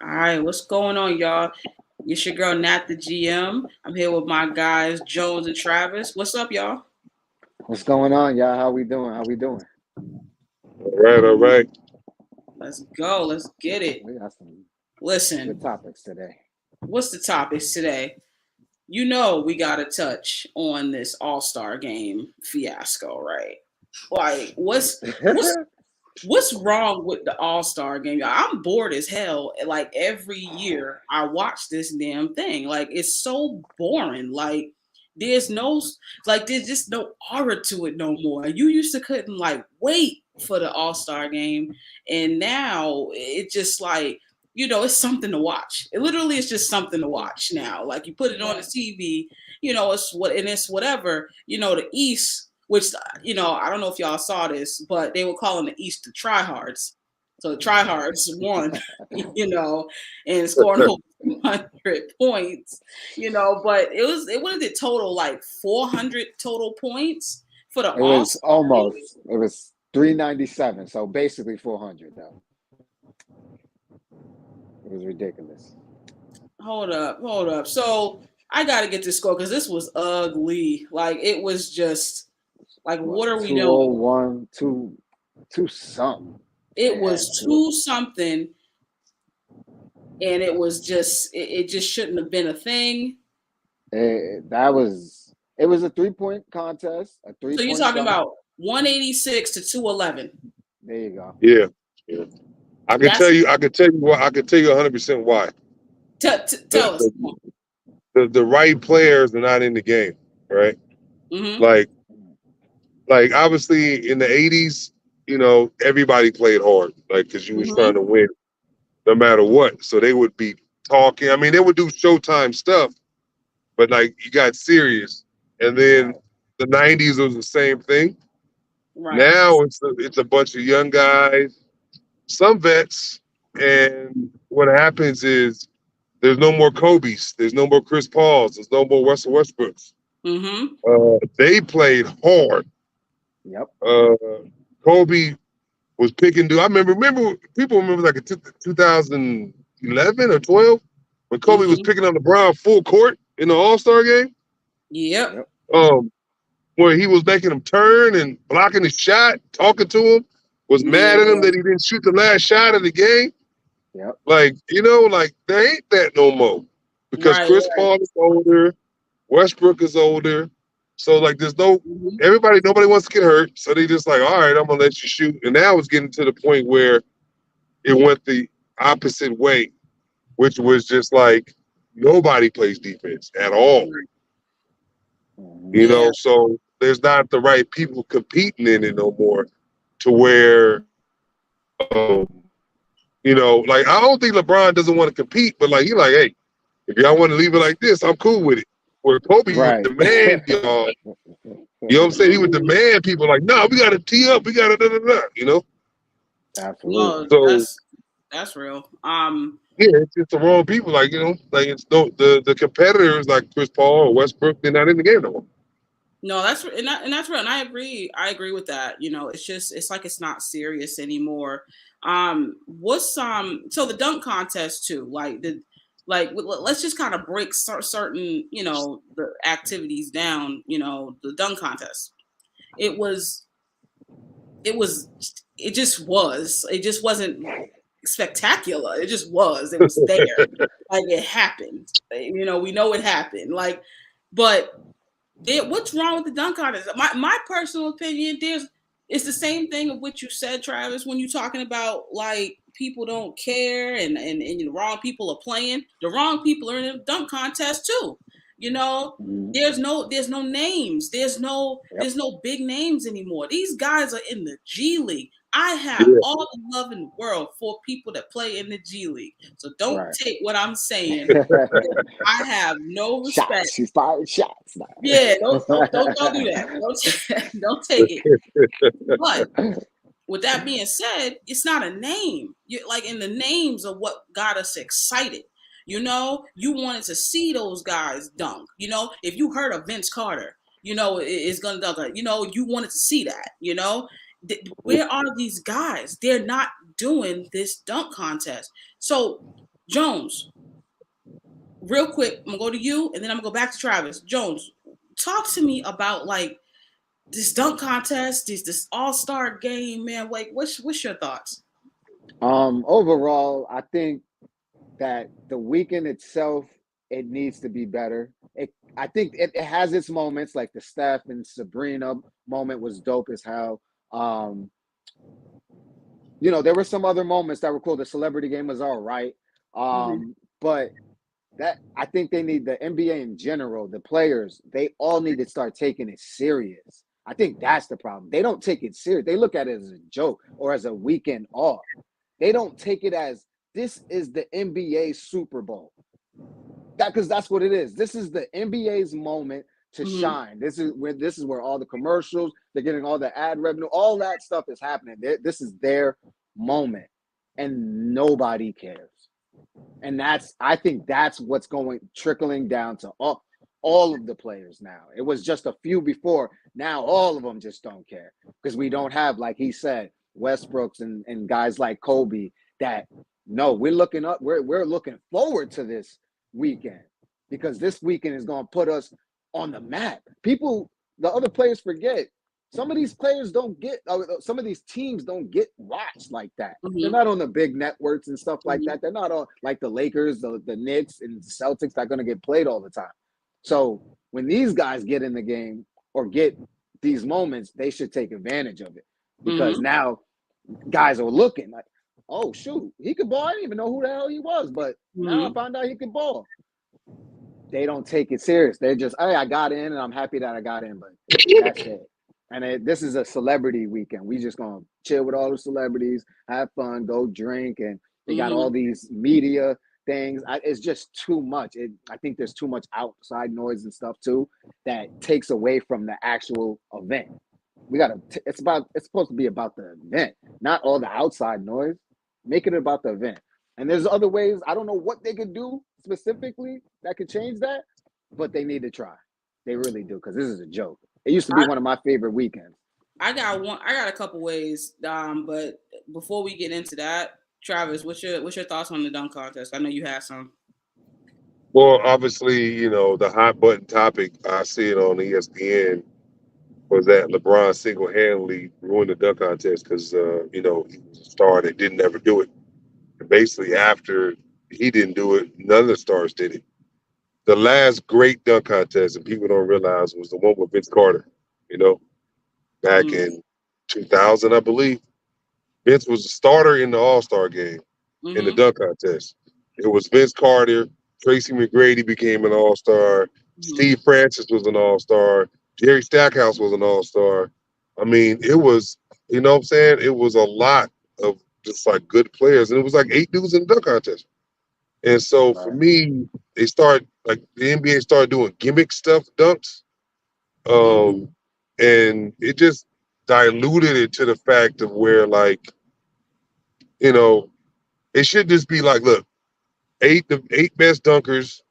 All right, what's going on, y'all? It's your girl Nat the GM. I'm here with my guys Jones and Travis. What's up, y'all? What's going on, y'all? How we doing? How we doing? All right. Let's go. Let's get it. We got some Listen, good topics today. what's the topics today? You know we got to touch on this All-Star game fiasco, right? Like, what's wrong with the All-Star game? Y'all? I'm bored as hell. Like every year I watch this damn thing. Like it's so boring. Like there's just no aura to it no more. You used to couldn't like wait for the All-Star game, and now it just like it's something to watch. It literally is just something to watch now. Like you put it on the TV, it's whatever. The East, which I don't know if y'all saw this, but they were calling the East the tryhards. So the tryhards won, and scoring over 100 points, but it was it total like 400 total points for the All-Star game. It was 397, so basically 400 though. It was ridiculous. Hold up. So I got to get this score because this was ugly. Like it was just like, what are we doing? 201, two something. It was two something, and it was it just shouldn't have been a thing. It was a 3-point contest. So you're talking about 186 to 211. There you go. Yeah. I can tell you 100% why. Tell us. The right players are not in the game, right? Mm-hmm. Like obviously in the 80s, everybody played hard, like because you was trying to win no matter what. So they would be talking. I mean, they would do Showtime stuff, but like you got serious. And then the 90s was the same thing. Right. Now it's a bunch of young guys, some vets, and what happens is there's no more Kobe's, there's no more Chris Paul's, there's no more Russell Westbrook's. Mm-hmm. They played hard. Yep. Kobe was picking. I remember people remember like in 2011 or 12 when Kobe was picking on LeBron full court in the All-Star game. Yep. Where he was making him turn and blocking his shot, talking to him, was mad at him that he didn't shoot the last shot of the game. Yep. Like, there ain't that no more. Because Chris Paul is older, Westbrook is older. So like there's nobody wants to get hurt. So they just like, all right, I'm gonna let you shoot. And now it's getting to the point where it went the opposite way, which was just like nobody plays defense at all. So there's not the right people competing in it no more to where, like I don't think LeBron doesn't want to compete, but like, he's like, hey, if y'all want to leave it like this, I'm cool with it. Where Kobe would demand y'all, you know what I'm saying? He would demand people like, no, we got to tee up, we got to Absolutely. No, that's real. It's just the wrong people. Like, like it's the competitors like Chris Paul or Westbrook, they're not in the game no more. No, that's real, and I agree. I agree with that. It's like it's not serious anymore. What's so the dunk contest too? Let's just kind of break certain the activities down. The dunk contest. It just wasn't spectacular. It just was. It was there. Like it happened. We know it happened. But what's wrong with the dunk contest? My personal opinion, it's the same thing of what you said, Travis, when you're talking about like people don't care and the wrong people are playing. The wrong people are in the dunk contest too. There's no names. There's no big names anymore. These guys are in the G League. I have all the love in the world for people that play in the G League. So don't take what I'm saying. I have no respect. She's firing shots now. Yeah, don't do that. Don't take it. But with that being said, it's not a name. Like in the names of what got us excited. You wanted to see those guys dunk. If you heard of Vince Carter, is gonna dunk. You wanted to see that. Where are these guys? They're not doing this dunk contest. So Jones, real quick, I'm gonna go to you and then I'm gonna go back to Travis. Jones, talk to me about like this dunk contest, this all-star game, man. Like, what's your thoughts? Overall, I think that the weekend itself, it needs to be better. I think it has its moments, like the Steph and Sabrina moment was dope as hell. There were some other moments that were cool. The celebrity game was all right. But that I think they need the NBA in general, the players, they all need to start taking it serious. I think that's the problem. They don't take it serious. They look at it as a joke or as a weekend off. They don't take it as this is the NBA Super Bowl. Because that's what it is. This is the NBA's moment to shine. This is where all the commercials, they're getting all the ad revenue, all that stuff is happening. This is their moment, and nobody cares. And I think that's what's trickling down to all of the players now. It was just a few before. Now all of them just don't care because we don't have, like he said, Westbrooks and guys like Kobe that no, we're looking up. We're looking forward to this weekend because this weekend is going to put us on the map. The other players forget. Some of these players some of these teams don't get watched like that. They're not on the big networks and stuff like that. They're not on like the Lakers, the Knicks, and Celtics that are going to get played all the time. So when these guys get in the game or get these moments, they should take advantage of it because now guys are looking like, oh, shoot, he could ball. I didn't even know who the hell he was, but now I found out he could ball. They don't take it serious. They're just, hey, I got in and I'm happy that I got in, but that's it. And this is a celebrity weekend. We just going to chill with all the celebrities, have fun, go drink, and they got all these media things. It's just too much. I think there's too much outside noise and stuff too that takes away from the actual event. It's supposed to be about the event, not all the outside noise. Make it about the event. And there's other ways. I don't know what they could do specifically that could change that, but they need to try. They really do, because this is a joke. It used to be one of my favorite weekends. I got a couple ways, but before we get into that, Travis, what's your thoughts on the dunk contest? I know you have some. Well, obviously, the hot button topic, I see it on ESPN, was that LeBron single-handedly ruined the dunk contest because, he was a star that didn't ever do it. And basically, after he didn't do it, none of the stars did it. The last great dunk contest, and people don't realize, was the one with Vince Carter, back in 2000, I believe. Vince was a starter in the All-Star game in the dunk contest. It was Vince Carter. Tracy McGrady became an All-Star. Steve Francis was an All-Star. Jerry Stackhouse was an All-Star. I mean, it was, you know what I'm saying? It was a lot of just like good players. And it was like 8 dudes in the dunk contest. And so for me, the NBA started doing gimmick stuff, dunks. And it just diluted it to the fact of where, like, it should just be like, look, the 8 best dunkers.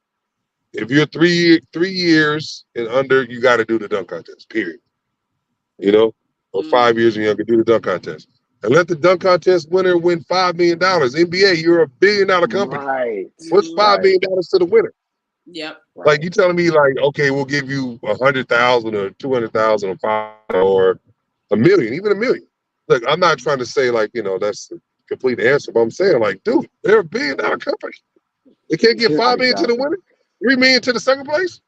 If you're 3 years and under, you got to do the dunk contest, period. Or 5 years and younger, do the dunk contest. And let the dunk contest winner win $5 million. NBA, you're a $1 billion company. Right. What's $5 million to the winner? Yep. Like, you telling me, like, okay, we'll give you 100,000 or 200,000 or 5 or $1 million, even $1 million. Look, I'm not trying to say, like, that's the complete answer, but I'm saying, like, dude, they're a $1 billion company. They can't get $5 million to the winner, $3 million to the second place.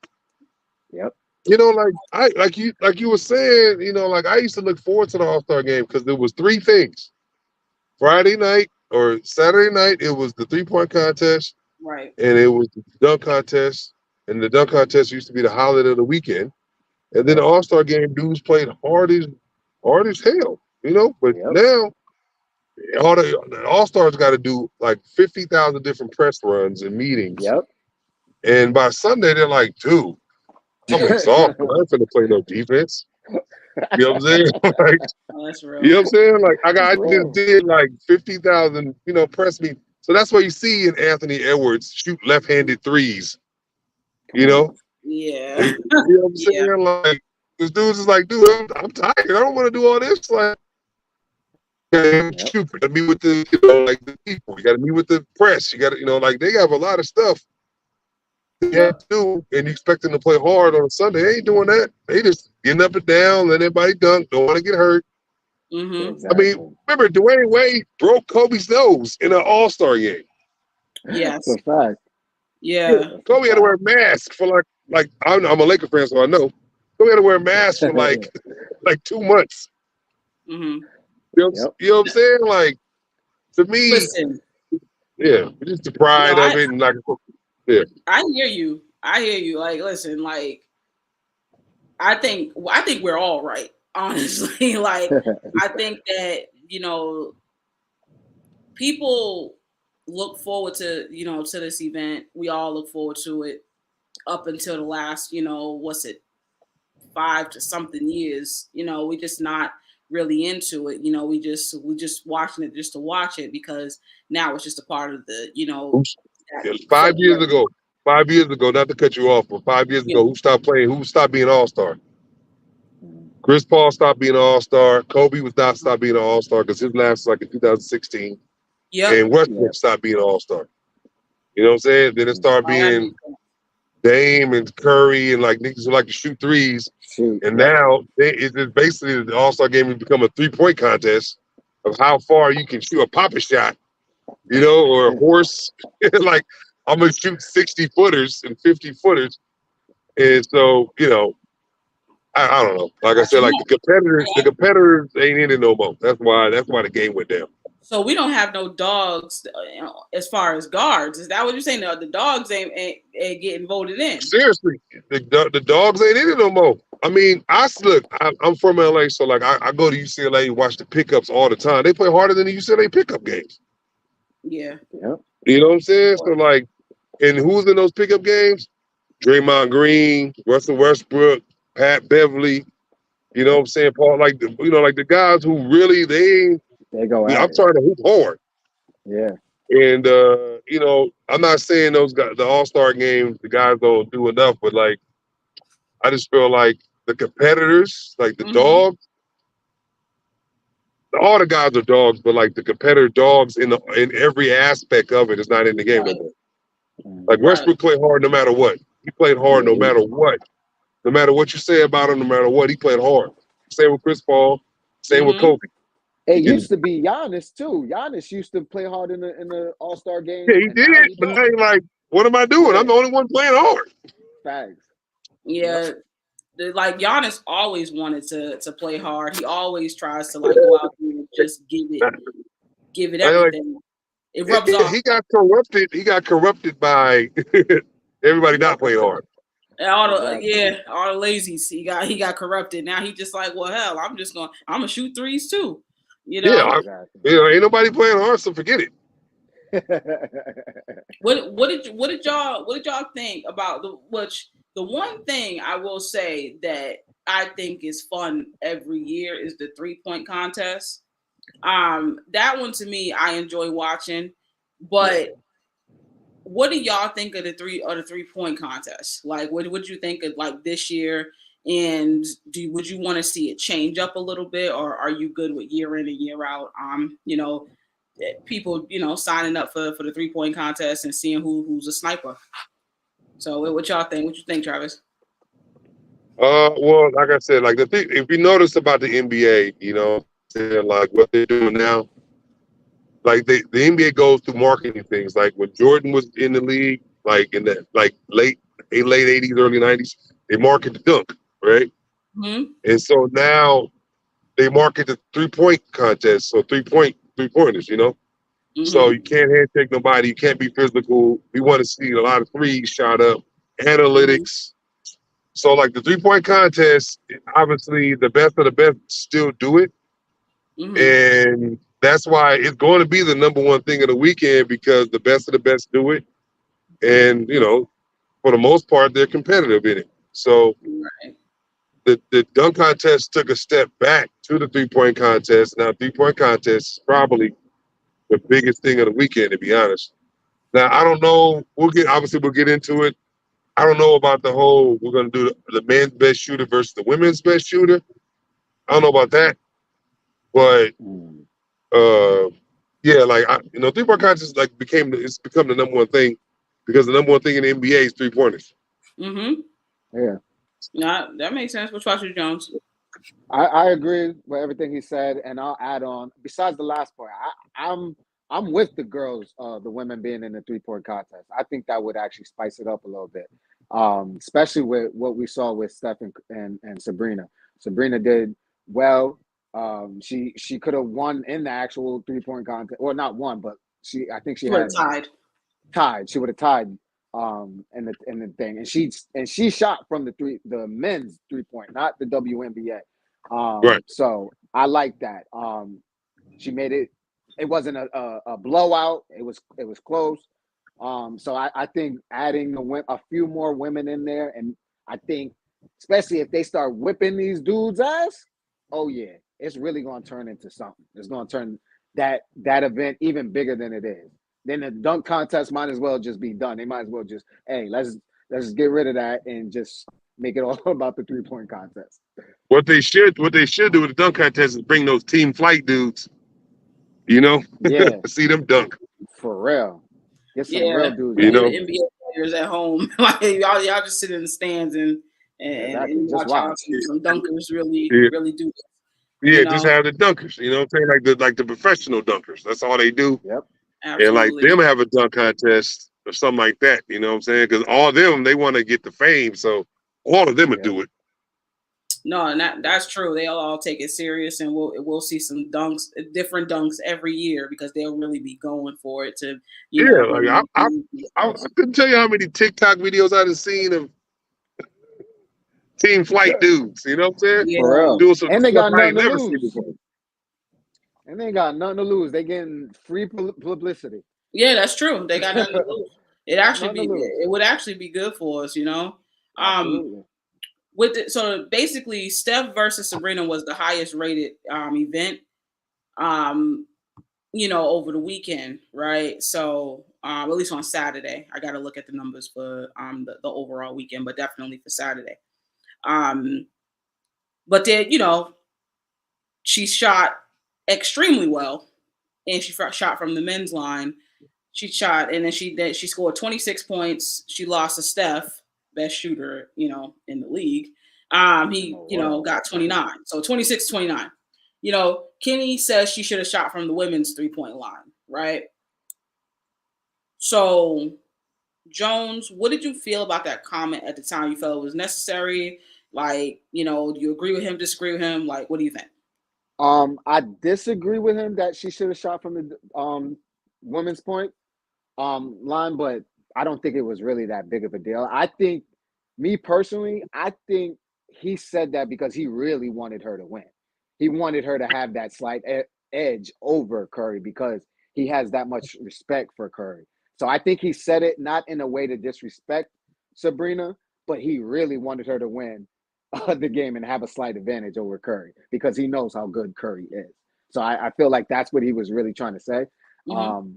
Yep. Like you were saying, like, I used to look forward to the All-Star game because there was 3 things. Friday night or Saturday night, it was the 3-point contest. Right. And it was the dunk contest. And the dunk contest used to be the highlight of the weekend. And then the All-Star game, dudes played hard as hell, But now, all the All-Stars got to do like 50,000 different press runs and meetings. Yep. And by Sunday, they're like, dude, I'm exhausted. I'm not going to play no defense. You know what I'm saying? Like, that's real. You know what I'm saying? Like, I just did like 50,000, press me. So that's why you see in Anthony Edwards shoot left-handed threes. Yeah. You know what I'm saying? Like, this dude's is like, dude, I'm tired. I don't want to do all this. Like, You got to meet with the, like the people. You got to meet with the press. You got to, like they have a lot of stuff they have to do, and you expect them to play hard on a Sunday. They ain't doing that. They just getting up and down, letting everybody dunk. Don't want to get hurt. Mm-hmm. I mean, remember Dwayne Wade broke Kobe's nose in an All-Star game. Yes, that's a fact. Yeah. Kobe had to wear a mask for like I'm a Laker fan, so I know. Kobe had to wear a mask for like 2 months. Mm-hmm. You know what I'm saying? Like, to me, Listen, just the pride of it, and like, I hear you. Like, listen, like, I think we're all right, honestly. Like, I think that people look forward to to this event. We all look forward to it up until the last 5 to something years. We just not really into it. We just watching it just to watch it because now it's just a part of the 5 years ago, not to cut you off, but 5 years ago, who stopped playing? Who stopped being an All-Star? Chris Paul stopped being an All-Star. Kobe was not stopped being an All-Star because his last was like in 2016. And Westbrook stopped being an All-Star. You know what I'm saying? Then it started being Dame and Curry and like niggas who like to shoot threes. And now it's basically the All-Star game has become a 3-point contest of how far you can shoot a pop-up shot, or a horse. Like, I'm going to shoot 60-footers and 50-footers. And so, I don't know. Like I said, like the competitors ain't in it no more. That's why the game went down. So we don't have no dogs as far as guards. Is that what you're saying? The dogs ain't getting voted in. Seriously, the dogs ain't in it no more. I mean, I'm from LA, so like I go to UCLA and watch the pickups all the time. They play harder than the UCLA pickup games. Yeah. You know what I'm saying? So like, and who's in those pickup games? Draymond Green, Russell Westbrook, Pat Beverly. You know what I'm saying? Paul, like the guys who really they go. I'm trying to hoop hard. Yeah. And I'm not saying those guys, the All-Star game, the guys don't do enough, but like, I just feel like the competitors, like the dogs, all the guys are dogs, but like the competitor dogs in every aspect of it is not in the game no more. Like Westbrook played hard no matter what. He played hard no matter what. No matter what you say about him, no matter what, he played hard. Same with Chris Paul. Same with Kobe. It used to be Giannis too. Giannis used to play hard in the All-Star game. Yeah, he did. But now you're like, what am I doing? I'm the only one playing hard. Facts. Yeah. Like Giannis always wanted to play hard. He always tries to like go out there and just give it everything. It rubs off. He got corrupted. He got corrupted by everybody not playing hard. All the lazies. He got corrupted. Now he just like, well, hell, I'm gonna shoot threes too. Yeah, ain't nobody playing hard, so forget it. What did y'all think about the one thing I will say that I think is fun every year is the 3-point contest. That one to me I enjoy watching, but what do y'all think of the 3-point contest? Like, what would you think of like this year? And would you want to see it change up a little bit, or are you good with year in and year out? People signing up for the 3-point contest and seeing who's a sniper. So what y'all think? What you think, Travis? Well, like I said, like the thing, if you notice about the NBA, like what they're doing now, like the NBA goes through marketing things. Like when Jordan was in the league, like in the late 80s, early 90s, they market the dunk, right? Mm-hmm. And so now they market the 3-point contest, so 3-pointers, Mm-hmm. So you can't handshake nobody, you can't be physical. We want to see a lot of threes shot up, analytics. Mm-hmm. So like the 3-point contest, obviously the best of the best still do it. Mm-hmm. And that's why it's going to be the number one thing of the weekend, because the best of the best do it. And, for the most part, they're competitive in it. So the dunk contest took a step back to the 3-point contest. Now, 3-point contest is probably the biggest thing of the weekend, to be honest. Now, I don't know. We'll get into it. I don't know about the whole, we're going to do the men's best shooter versus the women's best shooter. I don't know about that. But uh, yeah, like three point contest like it's become the number one thing because the number one thing in the NBA is 3-pointers. Mm-hmm. Yeah. Yeah, that makes sense. What's about you, Jones? I agree with everything he said, and I'll add on. Besides the last point, I'm with the girls, the women being in the 3-point contest. I think that would actually spice it up a little bit, especially with what we saw with Steph and Sabrina. Sabrina did well. She could have won in the actual 3-point contest, or not won, but I think she You were had tied. tied. She would have tied in the thing, and she shot from the men's 3-point, not the WNBA. Right. So I like that. She made it. It wasn't a blowout. It was close. So I think adding a few more women in there, and I think especially if they start whipping these dudes' ass, oh yeah, it's really going to turn into something. It's going to turn that event even bigger than it is. Then the dunk contest might as well just be done. They might as well just, hey, let's get rid of that and just make it all about the 3-point contest. What they should do with the dunk contest is bring those team flight dudes. Yeah, See them dunk. for real. Get some Yeah, real dudes. You you know, the NBA players at home, like y'all just sit in the stands and Exactly. Just watch how watch. some dunkers really yeah, do this. yeah, just have the dunkers. You know what I'm saying? Like the professional dunkers. That's all they do. Yep. And like Absolutely. them have a dunk contest or something like that. You know what I'm saying? Because all of them, they want to get the fame, so all of them would do it. No, and that's true. They'll all take it serious, and we'll see some dunks, different dunks every year because they'll really be going for it to, Like I couldn't tell you how many TikTok videos I've seen of team flight dudes. You know what I'm saying? Yeah, For real. Doing some And they stuff got I nothing ain't to never seen lose. before. And they ain't got nothing to lose. They getting free publicity. yeah, that's true. They got nothing to lose. Nothing to lose. It would actually be good for us, Absolutely. So basically, Steph versus Sabrina was the highest rated event, over the weekend, right? So at least on Saturday, I got to look at the numbers for the overall weekend, but definitely for Saturday. But then she shot extremely well, and she shot from the men's line. She shot, and then she scored 26 points. She lost to Steph, best shooter, in the league. He, got 29. So 26-29. Kenny says she should have shot from the women's 3-point line, right? So, Jones, what did you feel about that comment at the time? You felt it was necessary? Like, do you agree with him, disagree with him? Like, what do you think? I disagree with him that she should have shot from the women's point line, but I don't think it was really that big of a deal. I think, me personally, I think he said that because he really wanted her to win. He wanted her to have that slight edge over Curry because he has that much respect for Curry. So I think he said it not in a way to disrespect Sabrina, but he really wanted her to win the game and have a slight advantage over Curry because he knows how good Curry is. So I feel like that's what he was really trying to say. Mm-hmm.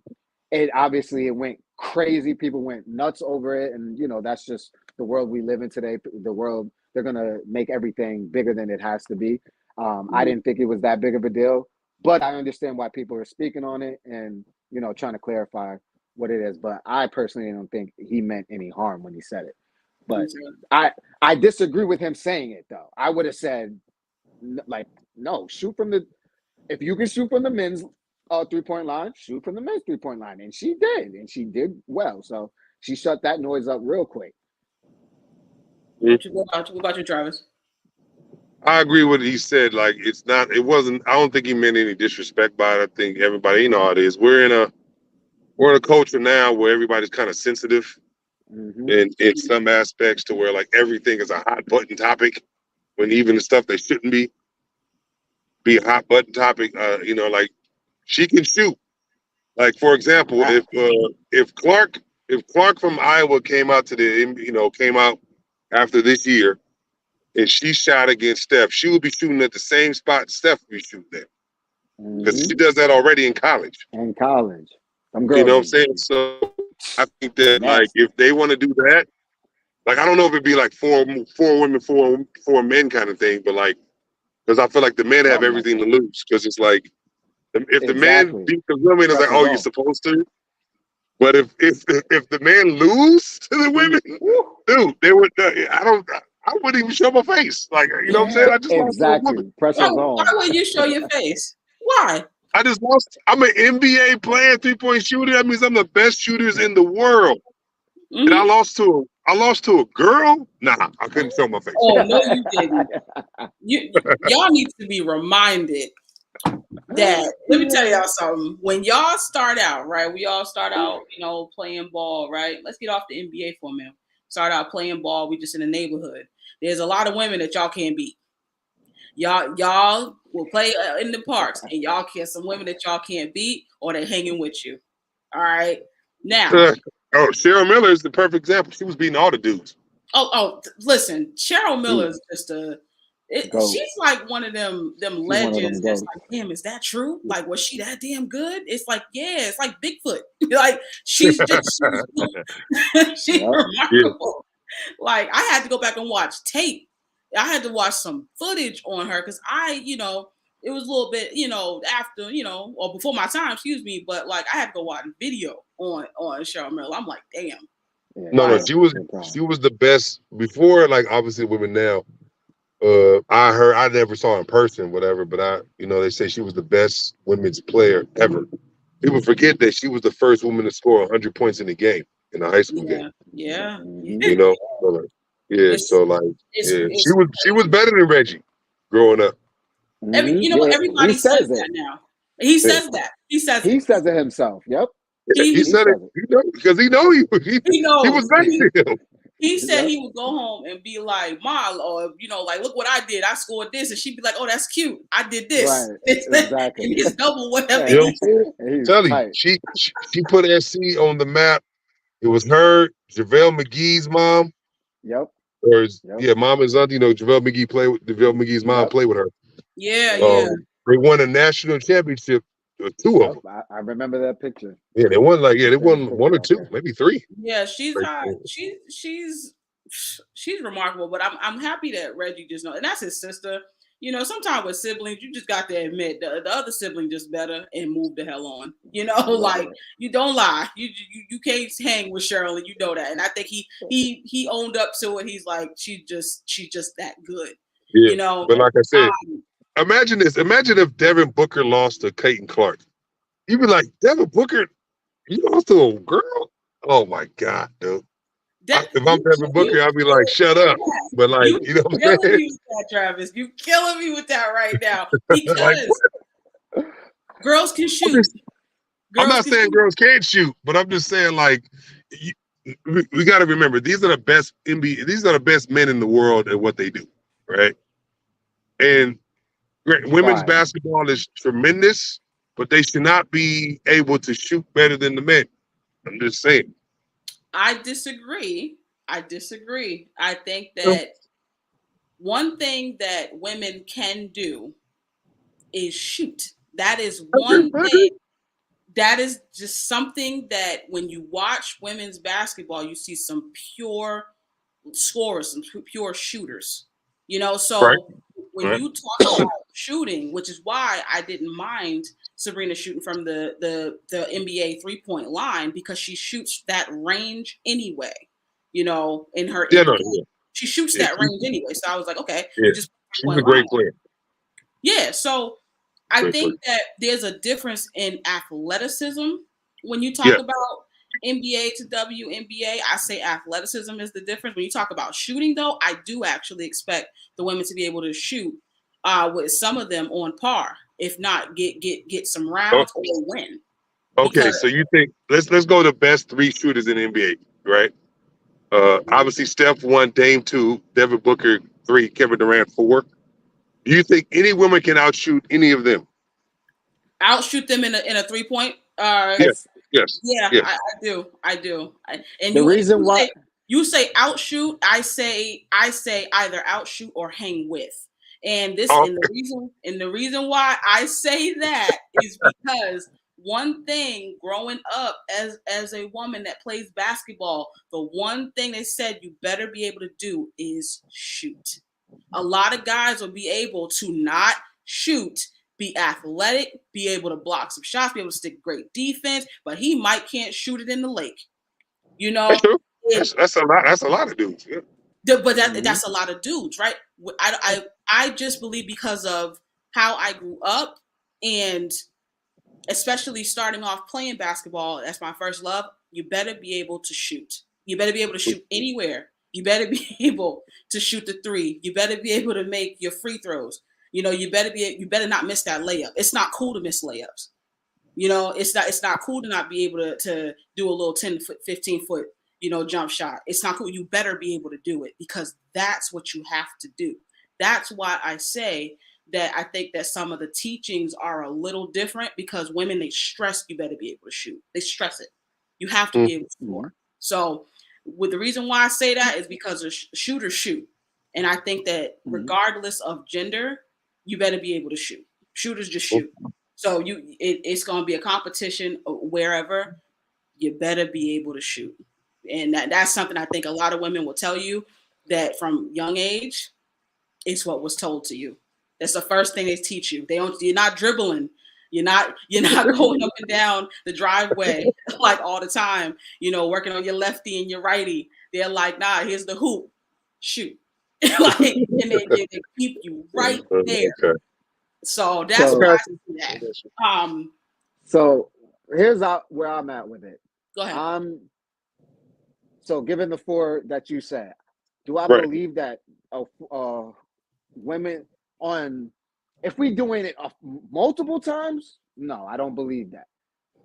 It went crazy. People went nuts over it. And, that's just the world we live in today. The world, they're going to make everything bigger than it has to be. I didn't think it was that big of a deal, but I understand why people are speaking on it and, trying to clarify what it is. But I personally don't think he meant any harm when he said it. But I disagree with him saying it, though. I would have said, like, no, if you can shoot from the men's 3-point line, shoot from the men's 3-point line. And she did, and she did well. So she shut that noise up real quick. What about you, Travis? I agree with what he said. Like I don't think he meant any disrespect by it. I think everybody how it is. We're in a culture now where everybody's kind of sensitive in some aspects to where like everything is a hot button topic when even the stuff that shouldn't be a hot button topic. Like she can shoot. Like for example, if Clark from Iowa came out came out after this year and she shot against Steph, she would be shooting at the same spot Steph would be shooting at. Because she does that already in college. In college. You know what I'm saying? So I think that like if they want to do that, like I don't know if it'd be like four women, four men kind of thing, but like because I feel like the men have everything to lose because it's like If the man beat the women, it's like, oh, you're supposed to. But if the man lose to the women, dude, they would. I wouldn't even show my face. Like, you know what I'm saying? I just lost to a woman. Why would you show your face? Why? I just lost. I'm an NBA player, 3-point shooter. That means I'm the best shooters in the world. And I lost to a girl. Nah, I couldn't show my face. Oh no, you didn't. Y'all need to be reminded that. Let me tell y'all something. When y'all start out, right? We all start out, playing ball, right? Let's get off the NBA for a minute. Start out playing ball. We just in the neighborhood. There's a lot of women that y'all can't beat. Y'all will play in the parks, and y'all get some women that y'all can't beat, or they're hanging with you. All right, now. Cheryl Miller is the perfect example. She was beating all the dudes. Listen, Cheryl Miller is just she's like one of them legends. That's like, damn, is that true? Like, was she that damn good? It's like, yeah, it's like Bigfoot. Like, she's remarkable. Yeah. Like, I had to go back and watch tape. I had to watch some footage on her because it was a little bit, after, or before my time, excuse me, but like I had to go watch video on Cheryl Miller. I'm like, damn. Yeah, no, she was the best before, like obviously women now. I never saw her in person, whatever, but they say she was the best women's player ever. People forget that she was the first woman to score 100 points in a game, in a high school game. Yeah. She was better than Reggie growing up. Everybody says that now. He says that. He says it himself. Yep. He said it. Because he knows he was better than him. He said he would go home and be like, Ma, or like, look what I did. I scored this, and she'd be like, oh, that's cute. I did this. Right. Exactly. And it's double whatever. Tell you, she put SC on the map. It was her, JaVale McGee's mom. Yep. Mom and auntie. JaVale McGee's mom played with her. Yeah. They won a national championship. Two of them. I remember that picture. Yeah, they won one or two, maybe three. Yeah, she's remarkable. But I'm happy that Reggie just knows, and that's his sister. Sometimes with siblings, you just got to admit the other sibling just better and move the hell on. Like you don't lie. You can't hang with Cheryl, and you know that. And I think he owned up to it. He's like, she's just that good. Yeah, but like I said. Imagine this. Imagine if Devin Booker lost to Caitlin Clark. You'd be like, Devin Booker, you lost to a girl? Oh my God, dude. If I'm Devin Booker, I'd be like, shut up. But like, you know what I'm saying? Travis, you killing me with that right now. Because girls can shoot. I'm not saying girls can't shoot, but I'm just saying like we got to remember these are the best NBA. These are the best men in the world at what they do, right? And women's basketball is tremendous, but they should not be able to shoot better than the men. I'm just saying. I disagree. I think that one thing that women can do is shoot. That is one thing. That is just something that when you watch women's basketball, you see some pure scorers, some pure shooters. When you talk about shooting, which is why I didn't mind Sabrina shooting from the NBA 3-point line, because she shoots that range anyway, in her she shoots that range anyway. So I was like, okay, she's a great player. Yeah, so I think that there's a difference in athleticism when you talk about NBA to WNBA. I say athleticism is the difference. When you talk about shooting, though, I do actually expect the women to be able to shoot with some of them on par, if not get some rounds or win. Okay, so you think let's go to the best three shooters in the NBA, right? Obviously Steph 1, Dame 2, Devin Booker 3, Kevin Durant 4. Do you think any woman can outshoot any of them? Outshoot them in a 3-point? Yes. Yeah, yes. I do. And the reason why you say outshoot, I say either outshoot or hang with. And the reason why I say that is because one thing growing up as a woman that plays basketball, the one thing they said you better be able to do is shoot. A lot of guys will be able to not shoot be athletic, be able to block some shots, be able to stick great defense, but he can't shoot it in the lake. You know, that's true. That's a lot. That's a lot of dudes. Yeah. But that's a lot of dudes, right? I just believe because of how I grew up, and especially starting off playing basketball, that's my first love. You better be able to shoot. You better be able to shoot anywhere. You better be able to shoot the three. You better be able to make your free throws. You know, you better not miss that layup. It's not cool to miss layups. You know, it's not cool to not be able to do a little 10-foot, 15-foot, jump shot. It's not cool. You better be able to do it because that's what you have to do. That's why I say that I think that some of the teachings are a little different because women, they stress you better be able to shoot. They stress it. You have to be able to score. So with the reason why I say that is because of shooters shoot. And I think that regardless of gender, you better be able to shoot. Shooters just shoot. So it's going to be a competition wherever. You better be able to shoot. And that's something I think a lot of women will tell you that from young age, it's what was told to you. That's the first thing they teach you. You're not dribbling. You're not going up and down the driveway like all the time, working on your lefty and your righty. They're like, nah, here's the hoop. Shoot. And they keep you right there. Okay. So that's why I see that. So here's where I'm at with it. Go ahead. So given the four that you said, do I believe that women if we doing it multiple times? No, I don't believe that.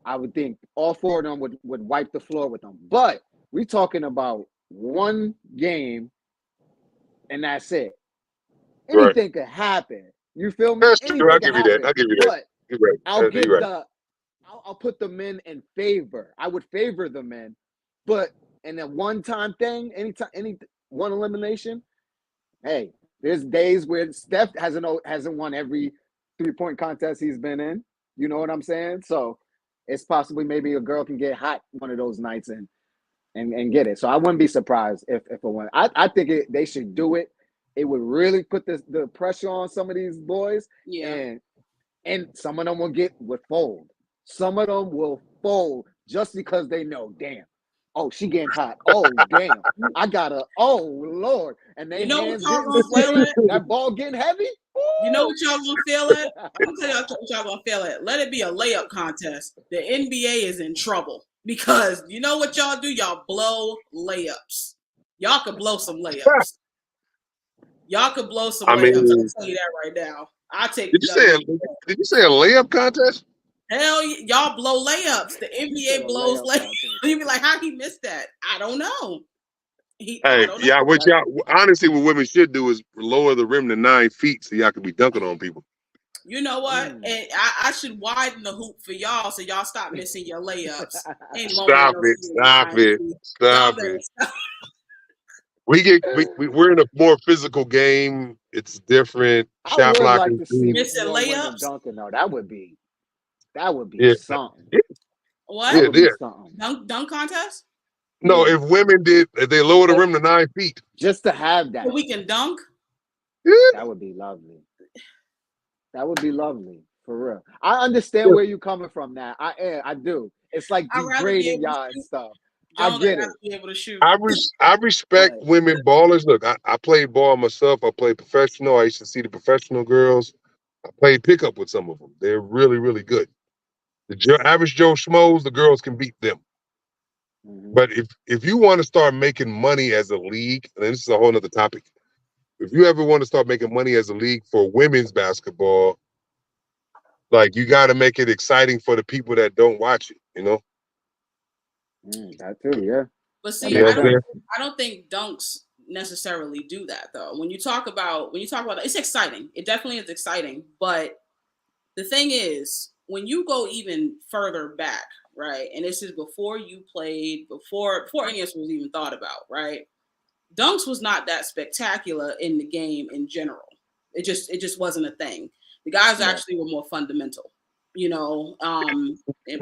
I would think all four of them would wipe the floor with them. But we're talking about one game and that's it. Anything could happen. You feel me? That's true. I'll give you that. But you're right. I'll put the men in favor. I would favor the men, but in a one-time thing, any one elimination, hey, there's days where Steph hasn't won every 3-point contest he's been in. You know what I'm saying? So it's possibly maybe a girl can get hot one of those nights and get it. So I wouldn't be surprised if it won. I think they should do it. It would really put the pressure on some of these boys. Yeah. And some of them would fold. Some of them will fold just because they know, damn, oh, she getting hot. Oh, damn, I gotta, oh, Lord. And they hands getting sweaty, that ball getting heavy. Ooh. You know what y'all gonna feel at? I'm gonna tell y'all what y'all gonna feel at. Let it be a layup contest. The NBA is in trouble because you know what y'all do? Y'all blow layups. Y'all could blow some layups. Y'all could blow some layups. I'll tell you that right now. I'll take. Did you say a layup contest? Hell, y'all blow layups. The NBA blows layups. You be like, how he missed that? I don't know. What y'all honestly, what women should do is lower the rim to 9 feet so y'all can be dunking on people. You know what? And I should widen the hoop for y'all so y'all stop missing your layups. Stop it. We're in a more physical game. It's different. Shot blocking. Missing layups. Dunking, though. That would be something. What? Yeah. Dunk contest? No, if they lower the rim to 9 feet. Just to have that. So we can dunk? Yeah. That would be lovely. That would be lovely, for real. I understand where you're coming from now. I do. It's like degrading y'all and stuff. I get it. Be able to shoot. I respect women ballers. Look, I played ball myself. I played professional. I used to see the professional girls. I played pickup with some of them. They're really, really good. The average Joe Schmoes, the girls can beat them. Mm-hmm. But if you want to start making money as a league, and this is a whole other topic, if you ever want to start making money as a league for women's basketball, like you got to make it exciting for the people that don't watch it, you know? That too, yeah. But see, I don't think dunks necessarily do that though. When you talk about it's exciting. It definitely is exciting. But the thing is, when you go even further back, right? And this is before you played, before any of this was even thought about, right? Dunks was not that spectacular in the game in general. It just wasn't a thing. The guys actually were more fundamental, in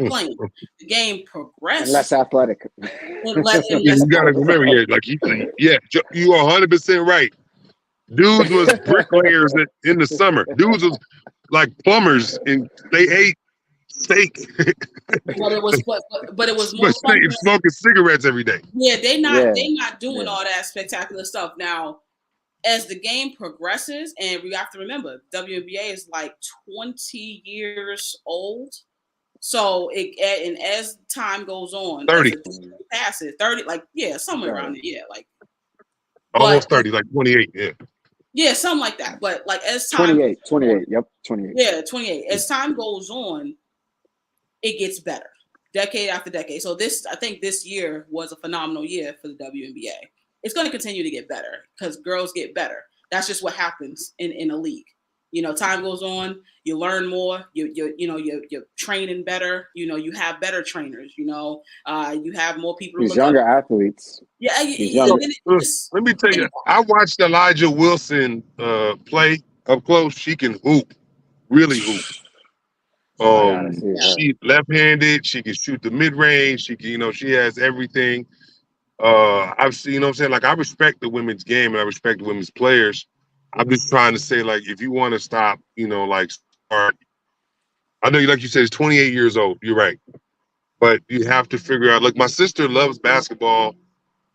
playing. The game progressed. And less athletic. You gotta remember, you are 100% right. Dudes was bricklayers in the summer. Dudes was like plumbers and they ate steak, But it was but it was more but fun. smoking cigarettes every day. Yeah, they not doing all that spectacular stuff now. As the game progresses, and we have to remember, WNBA is like 20 years old. So and as time goes on, 30. as it passes, 30, like somewhere around there, like almost 30, like 28, yeah, something like that. But like as time 28, yep, 28. Yeah, 28. As time goes on, it gets better, decade after decade. So I think this year was a phenomenal year for the WNBA. It's going to continue to get better because girls get better. That's just what happens in a league. Time goes on, you learn more, you're training better, you have better trainers, you have more people. These younger athletes. Yeah. Let me tell you, I watched Elijah Wilson play up close. She can hoop, really hoop. She's left-handed. She can shoot the mid-range. She can, she has everything. I've seen, what I'm saying? Like, I respect the women's game and I respect the women's players. I'm just trying to say, like, if you want to stop, like, start. I know, like you said, it's 28 years old. You're right. But you have to figure out, like, my sister loves basketball,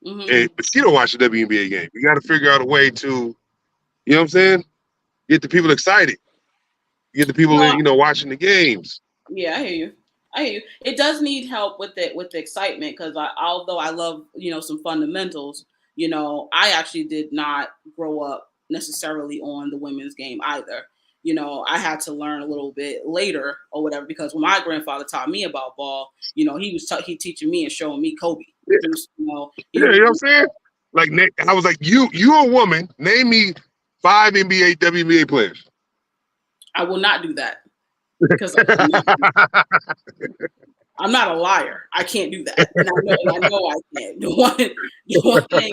but she don't watch the WNBA game. You got to figure out a way to, you know what I'm saying? Get the people excited. Get the people, watching the games. Yeah, I hear you. It does need help with the excitement because although I love some fundamentals, I actually did not grow up necessarily on the women's game either. I had to learn a little bit later or whatever because when my grandfather taught me about ball, he was he teaching me and showing me Kobe. Yeah, you know what I'm saying? Like I was like, you a woman, name me 5 NBA WNBA players. I will not do that. Because I'm not a liar. I can't do that. And I know I can't. The one thing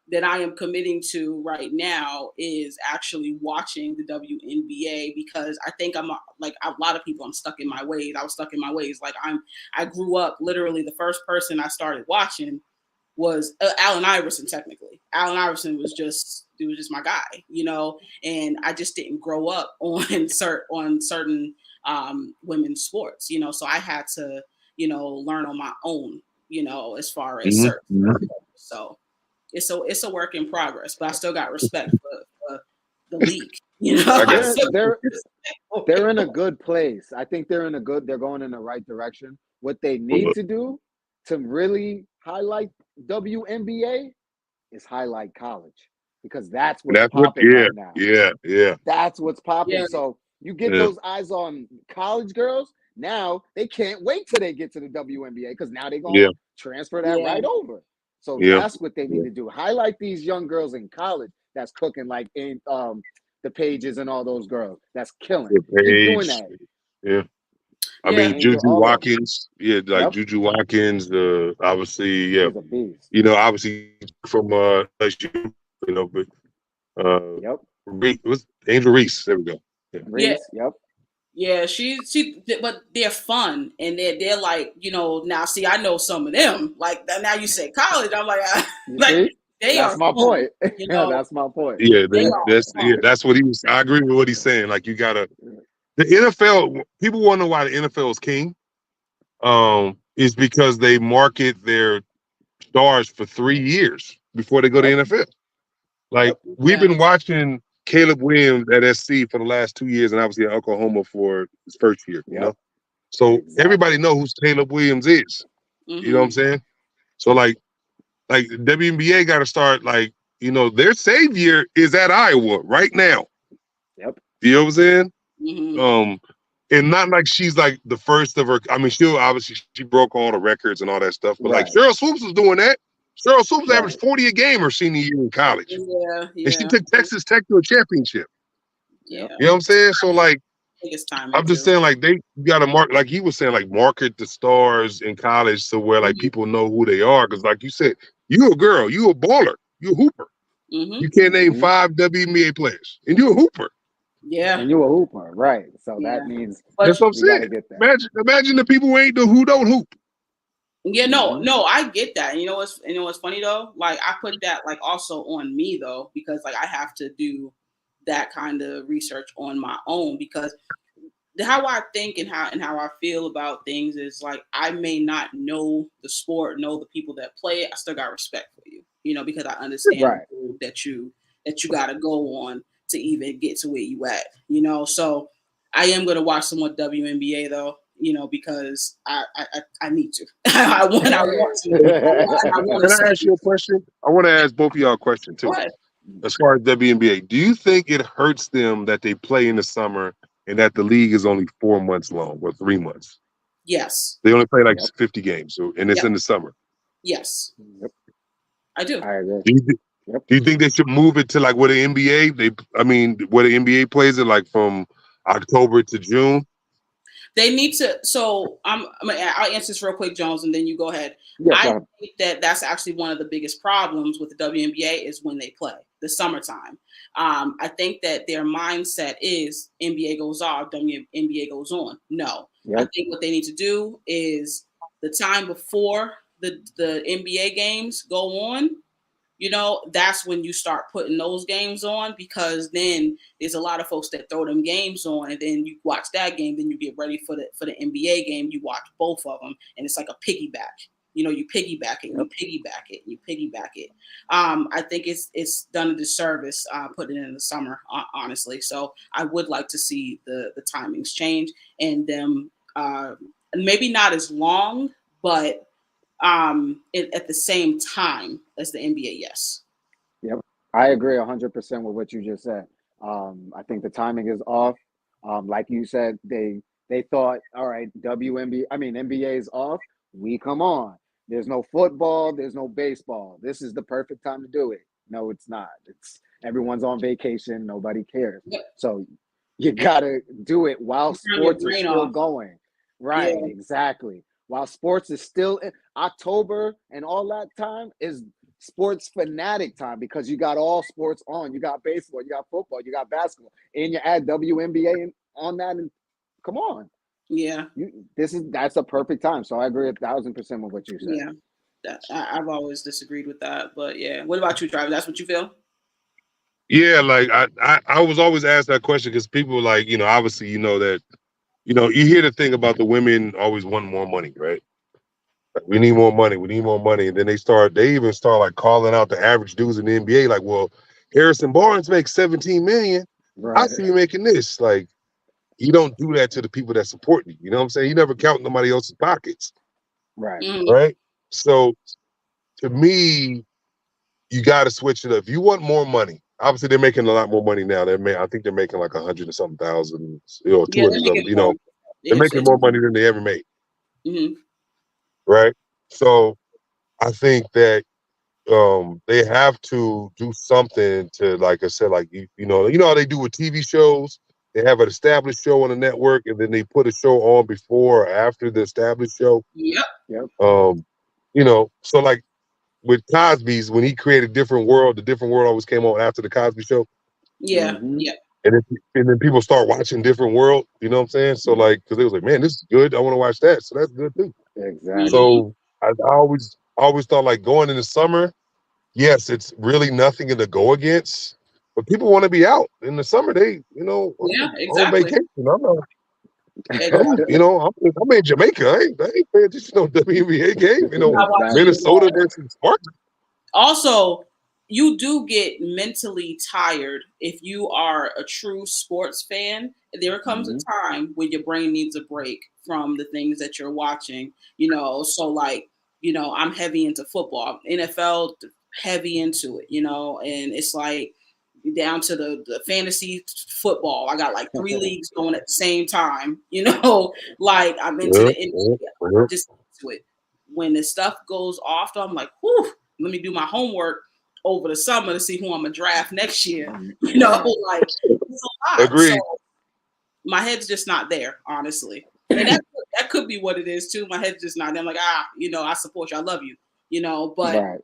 that I am committing to right now is actually watching the WNBA because I think I'm like a lot of people, I'm stuck in my ways. I was stuck in my ways. Like I grew up literally the first person I started watching was Allen Iverson. Technically, Allen Iverson was just my guy, and I just didn't grow up on certain women's sports, so I had to, learn on my own, as far as certain. So it's a work in progress, but I still got respect for the league. They're in a good place. I think they're going in the right direction. What they need to do to really highlight WNBA is highlight college because that's what's popping right now. Yeah. That's what's popping. Yeah. So you get those eyes on college girls. Now they can't wait till they get to the WNBA because now they're going to transfer that right over. So that's what they need to do. Highlight these young girls in college that's cooking like in the Pages and all those girls. That's killing. Keep doing that. Yeah. I mean, Juju Watkins, Juju Watkins, obviously, obviously from LSU, but it was Angel Reese. There we go. Yeah, but they're fun and they're like, now see, I know some of them. Like now you say college, I'm like, that's my point. That's my point. Yeah, that's what he was. I agree with what he's saying. Like you gotta, the NFL. People wonder why the NFL is king. Is because they market their stars for 3 years before they go to NFL. Like we've been watching Caleb Williams at SC for the last 2 years, and obviously at Oklahoma for his first year. You know, so everybody know who Caleb Williams is. You know what I'm saying? So like WNBA got to start their savior is at Iowa right now. Yep. You know what I'm saying? And not like she's like the first of her. I mean, she broke all the records and all that stuff. But like Cheryl Swoops was doing that. Cheryl Swoops averaged 40 a game her senior year in college. Yeah. And she took Texas Tech to a championship. Yeah. You know what I'm saying? So like, it's time. I'm just saying like you got to like he was saying, like market the stars in college to where like people know who they are. Because like you said, you a girl, you a baller, you a hooper. You can't name 5 WNBA players, and you a hooper. Yeah, and you a hooper, right? So that means that's what I'm saying. Imagine the people who don't hoop. Yeah, no, I get that. And you know what's funny though? Like I put that like also on me though, because like I have to do that kind of research on my own, because how I think and how I feel about things is like, I may not know the sport, know the people that play it. I still got respect for you, because I understand Right. that you got to go on to even get to where you at, So I am going to watch some more WNBA though, because I need to. I want to. I want to Can I see. ask you a question? I want to ask both of y'all a question too. What? As far as WNBA, do you think it hurts them that they play in the summer and that the league is only 4 months long or 3 months? Yes. They only play like Yep. 50 games, and it's Yep. in the summer. Yes. Yep. I do. I agree. Do you think they should move it to like where the NBA? Where the NBA plays it like from October to June? They need to. So I'll answer this real quick, Jones, and then you go ahead. Yeah, I think that that's actually one of the biggest problems with the WNBA is when they play the summertime. I think that their mindset is NBA goes off, WNBA goes on. No, I think what they need to do is the time before the NBA games go on. That's when you start putting those games on, because then there's a lot of folks that throw them games on, and then you watch that game, then you get ready for the NBA game. You watch both of them, and it's like a piggyback. You piggyback it, you piggyback it, you piggyback it. I think it's done a disservice putting it in the summer, honestly. So I would like to see the timings change, and them maybe not as long, but at the same time as the NBA, yes. Yep. I agree 100% with what you just said. I think the timing is off. Like you said, they thought, all right, NBA is off. We come on. There's no football. There's no baseball. This is the perfect time to do it. No, it's not. It's everyone's on vacation. Nobody cares. Yep. So you gotta do it while sports is still going. Right. Yeah. Exactly. While sports is still in October and all that time is sports fanatic time, because you got all sports on. You got baseball, you got football, you got basketball, and you add WNBA on that. And come on, Yeah, that's a perfect time. So I agree 1,000% with what you said. Yeah, I've always disagreed with that, but yeah. What about you, Travis? That's what you feel? Yeah, like I was always asked that question because people like, obviously, that, you hear the thing about the women always want more money, right? Like, we need more money. We need more money. And then they even start like calling out the average dudes in the NBA. Like, well, Harrison Barnes makes 17 million. I Right. see you making this. Like, you don't do that to the people that support you. You know what I'm saying? You never count nobody else's pockets. Right. Right. So to me, you got to switch it up. If you want more money, obviously they're making a lot more money now. I think they're making like 100 or something thousand, 200 something. They're making more money than they ever made. Mm-hmm. Right. So I think that they have to do something to, like I said, like how they do with TV shows. They have an established show on the network, and then they put a show on before or after the established show. Yep. So like with Cosby's, when he created Different World, the Different World always came on after the Cosby Show. Yeah. Mm-hmm. Yeah. And then people start watching Different World. You know what I'm saying? So like, because they was like, man, this is good. I want to watch that. So that's good too. Exactly. So I always thought like going in the summer. Yes, it's really nothing to go against, but people want to be out in the summer. They, on vacation. I'm not. Exactly. I'm in Jamaica. I ain't paying attention to no WNBA game. Minnesota versus Sparta. Also, you do get mentally tired if you are a true sports fan. There comes a time when your brain needs a break from the things that you're watching. So like, I'm heavy into football, NFL, heavy into it. And it's like down to the fantasy football. I got like 3 leagues going at the same time. Like I'm into the NBA. I'm just into it. When the stuff goes off, I'm like, whew, let me do my homework over the summer to see who I'm gonna draft next year. Like it's a lot. Agreed. So my head's just not there, honestly. And that could be what it is too. My head's just not there. I'm like, I support you, I love you, but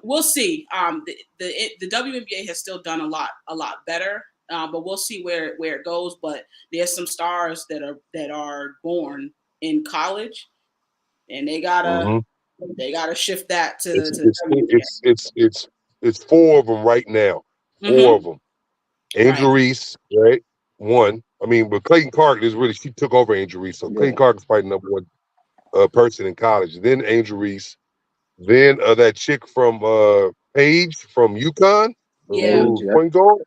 we'll see. The WNBA has still done a lot better, but we'll see where it goes. But there's some stars that are born in college, and they gotta shift that to it's 4 of them right now. 4 of them. Right. Angel Reese, right? 1. I mean, but Clayton Clark is really, she took over Angel Reese. So Clayton Clark is probably number 1 person in college. Then Angel Reese. Then that chick from Page from UConn, Yeah. who's point guard.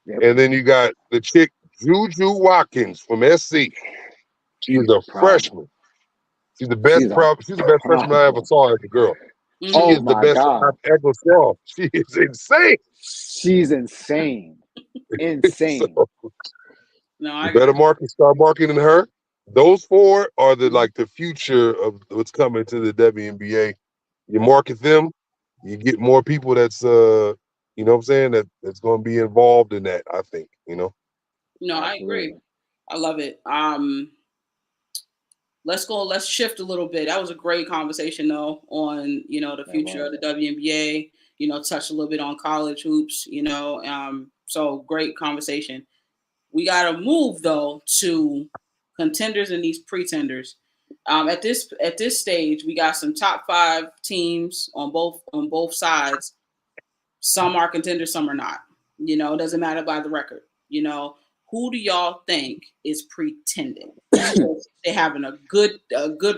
Yep. And then you got the chick Juju Watkins from SC. She's a freshman. She's the best. She's the best freshman I ever saw as a girl. Mhm. She Oh is the my best God. I've ever saw. She is insane. She's insane. Insane. So No, I you better start marketing her. Those 4 are the future of what's coming to the WNBA. You market them, you get more people that's you know what I'm saying, that's going to be involved in that, I think, you know. No, I agree. I love it. Let's shift a little bit. That was a great conversation though on, the future of the WNBA, touch a little bit on college hoops, so great conversation. We got to move though to contenders and these pretenders. At this stage, we got some top 5 teams on both sides. Some are contenders, some are not. It doesn't matter by the record. Who do y'all think is pretending? They're having a good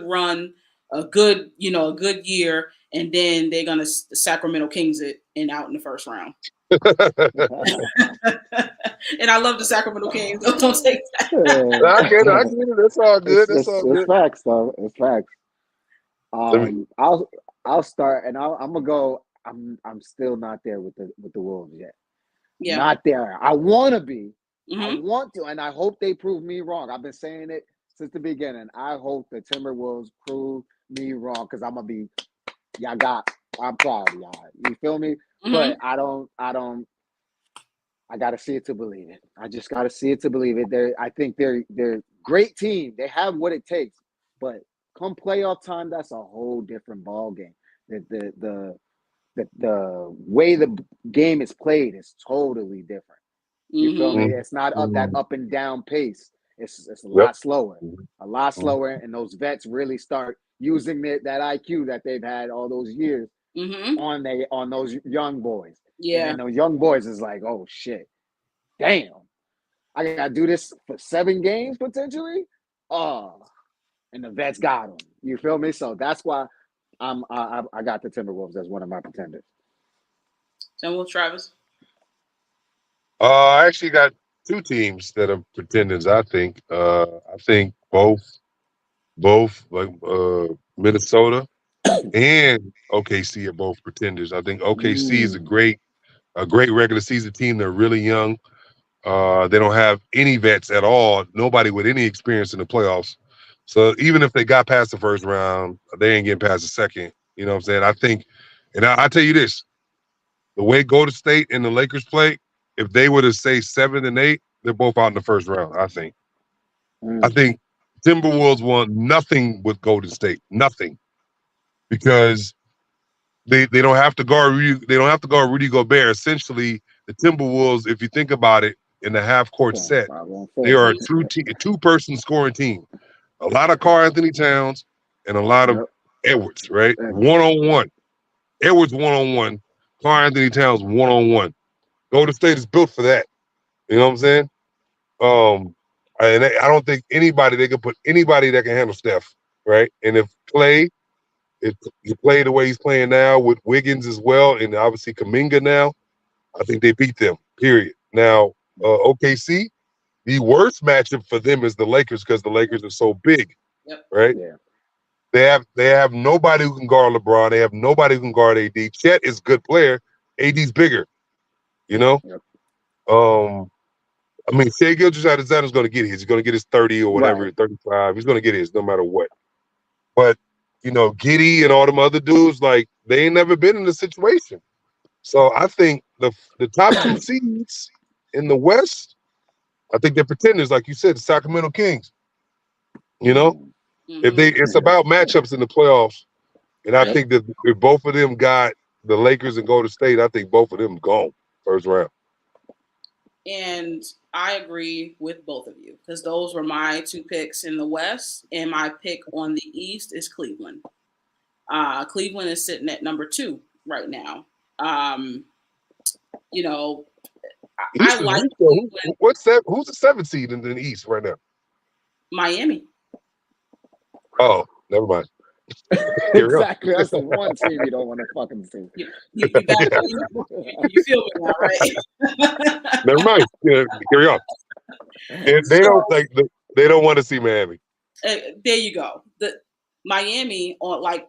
run, a good year, and then they're gonna Sacramento Kings it and out in the first round. And I love the Sacramento Kings. Don't take that. I get it. That's all good. That's all good. It's facts, though. It's facts. I'll start, and I'm gonna go. I'm still not there with the Wolves yet. Yeah. Not there. I want to be. I want to, and I hope they prove me wrong. I've been saying it since the beginning. I hope the Timberwolves prove me wrong because I'm gonna be. I'm proud of y'all. You feel me? But I don't. I gotta see it to believe it. I just gotta see it to believe it. I think they're great team. They have what it takes, but come playoff time, that's a whole different ball game. The way the game is played is totally different. You feel me? It's not that up and down pace. It's a lot slower, and those vets really start using that IQ that they've had all those years on those young boys. Yeah, and those young boys is like, oh shit, damn, I gotta do this for 7 games potentially. And the vets got them. You feel me? So that's why I got the Timberwolves as one of my pretenders. Timberwolves, Travis. I actually got 2 teams that are pretenders. I think both like Minnesota and OKC are both pretenders. I think OKC is a great regular season team. They're really young. They don't have any vets at all. Nobody with any experience in the playoffs. So even if they got past the first round, they ain't getting past the second. You know what I'm saying? I think, and I tell you this, the way Golden State and the Lakers play, if they were to say 7 and 8, they're both out in the first round, I think. I think Timberwolves want nothing with Golden State. Nothing. Because they don't have to guard Rudy Gobert. Essentially, the Timberwolves, if you think about it, in the half court set, they are a 2-person scoring team. A lot of Karl Anthony Towns and a lot of Edwards, right? 1-on-1. Edwards 1-on-1. Karl Anthony Towns 1-on-1. Golden State is built for that. You know what I'm saying? And I don't think they can put anybody that can handle Steph, right? And if you play the way he's playing now with Wiggins as well, and obviously Kuminga now, I think they beat them, period. Now, OKC, the worst matchup for them is the Lakers because the Lakers are so big, right? Yeah. They have nobody who can guard LeBron. They have nobody who can guard AD. Chet is a good player. AD's bigger, you know? I mean, Shai Gilgeous-Alexander's going to get his. He's going to get his 30 or whatever, 35. He's going to get his no matter what. But, Giddey and all them other dudes, like, they ain't never been in this situation. So I think the top 2 seeds in the West, I think they're pretenders, like you said, the Sacramento Kings. It's about matchups in the playoffs. And I think that if both of them got the Lakers and Golden State, I think both of them gone first round. And I agree with both of you because those were my 2 picks in the West, and my pick on the East is Cleveland. Cleveland is sitting at number 2 right now. I East is like weak, though. Who's the 7th seed in the East right now? Miami. Oh, never mind. Exactly. That's the one team you don't want to fucking see. You back, you feel me now, right? Never mind. Yeah, carry on. And they don't want to see Miami. There you go. The Miami, unlike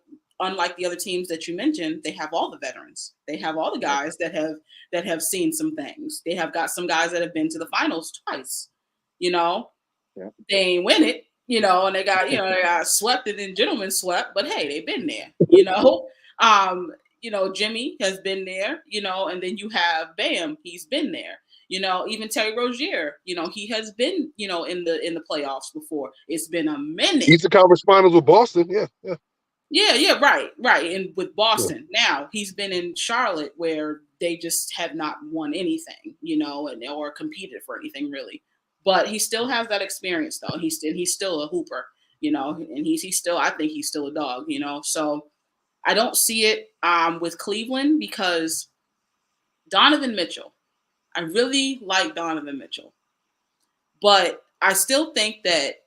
the other teams that you mentioned, they have all the veterans. They have all the guys that have seen some things. They have got some guys that have been to the finals twice. You know, they ain't win it. You know, and they got swept and then gentlemen swept. But hey, they've been there. You know, Jimmy has been there. You know, and then you have Bam. He's been there. You know, even Terry Rozier, he has been, in the playoffs before. It's been a minute. Eastern Conference Finals with Boston, Yeah, right. And with Boston, now he's been in Charlotte where they just have not won anything, or competed for anything really. But he still has that experience though. He's still a hooper, and he's still, I think he's still a dog, So I don't see it with Cleveland because Donovan Mitchell. I really like Donovan Mitchell, but I still think that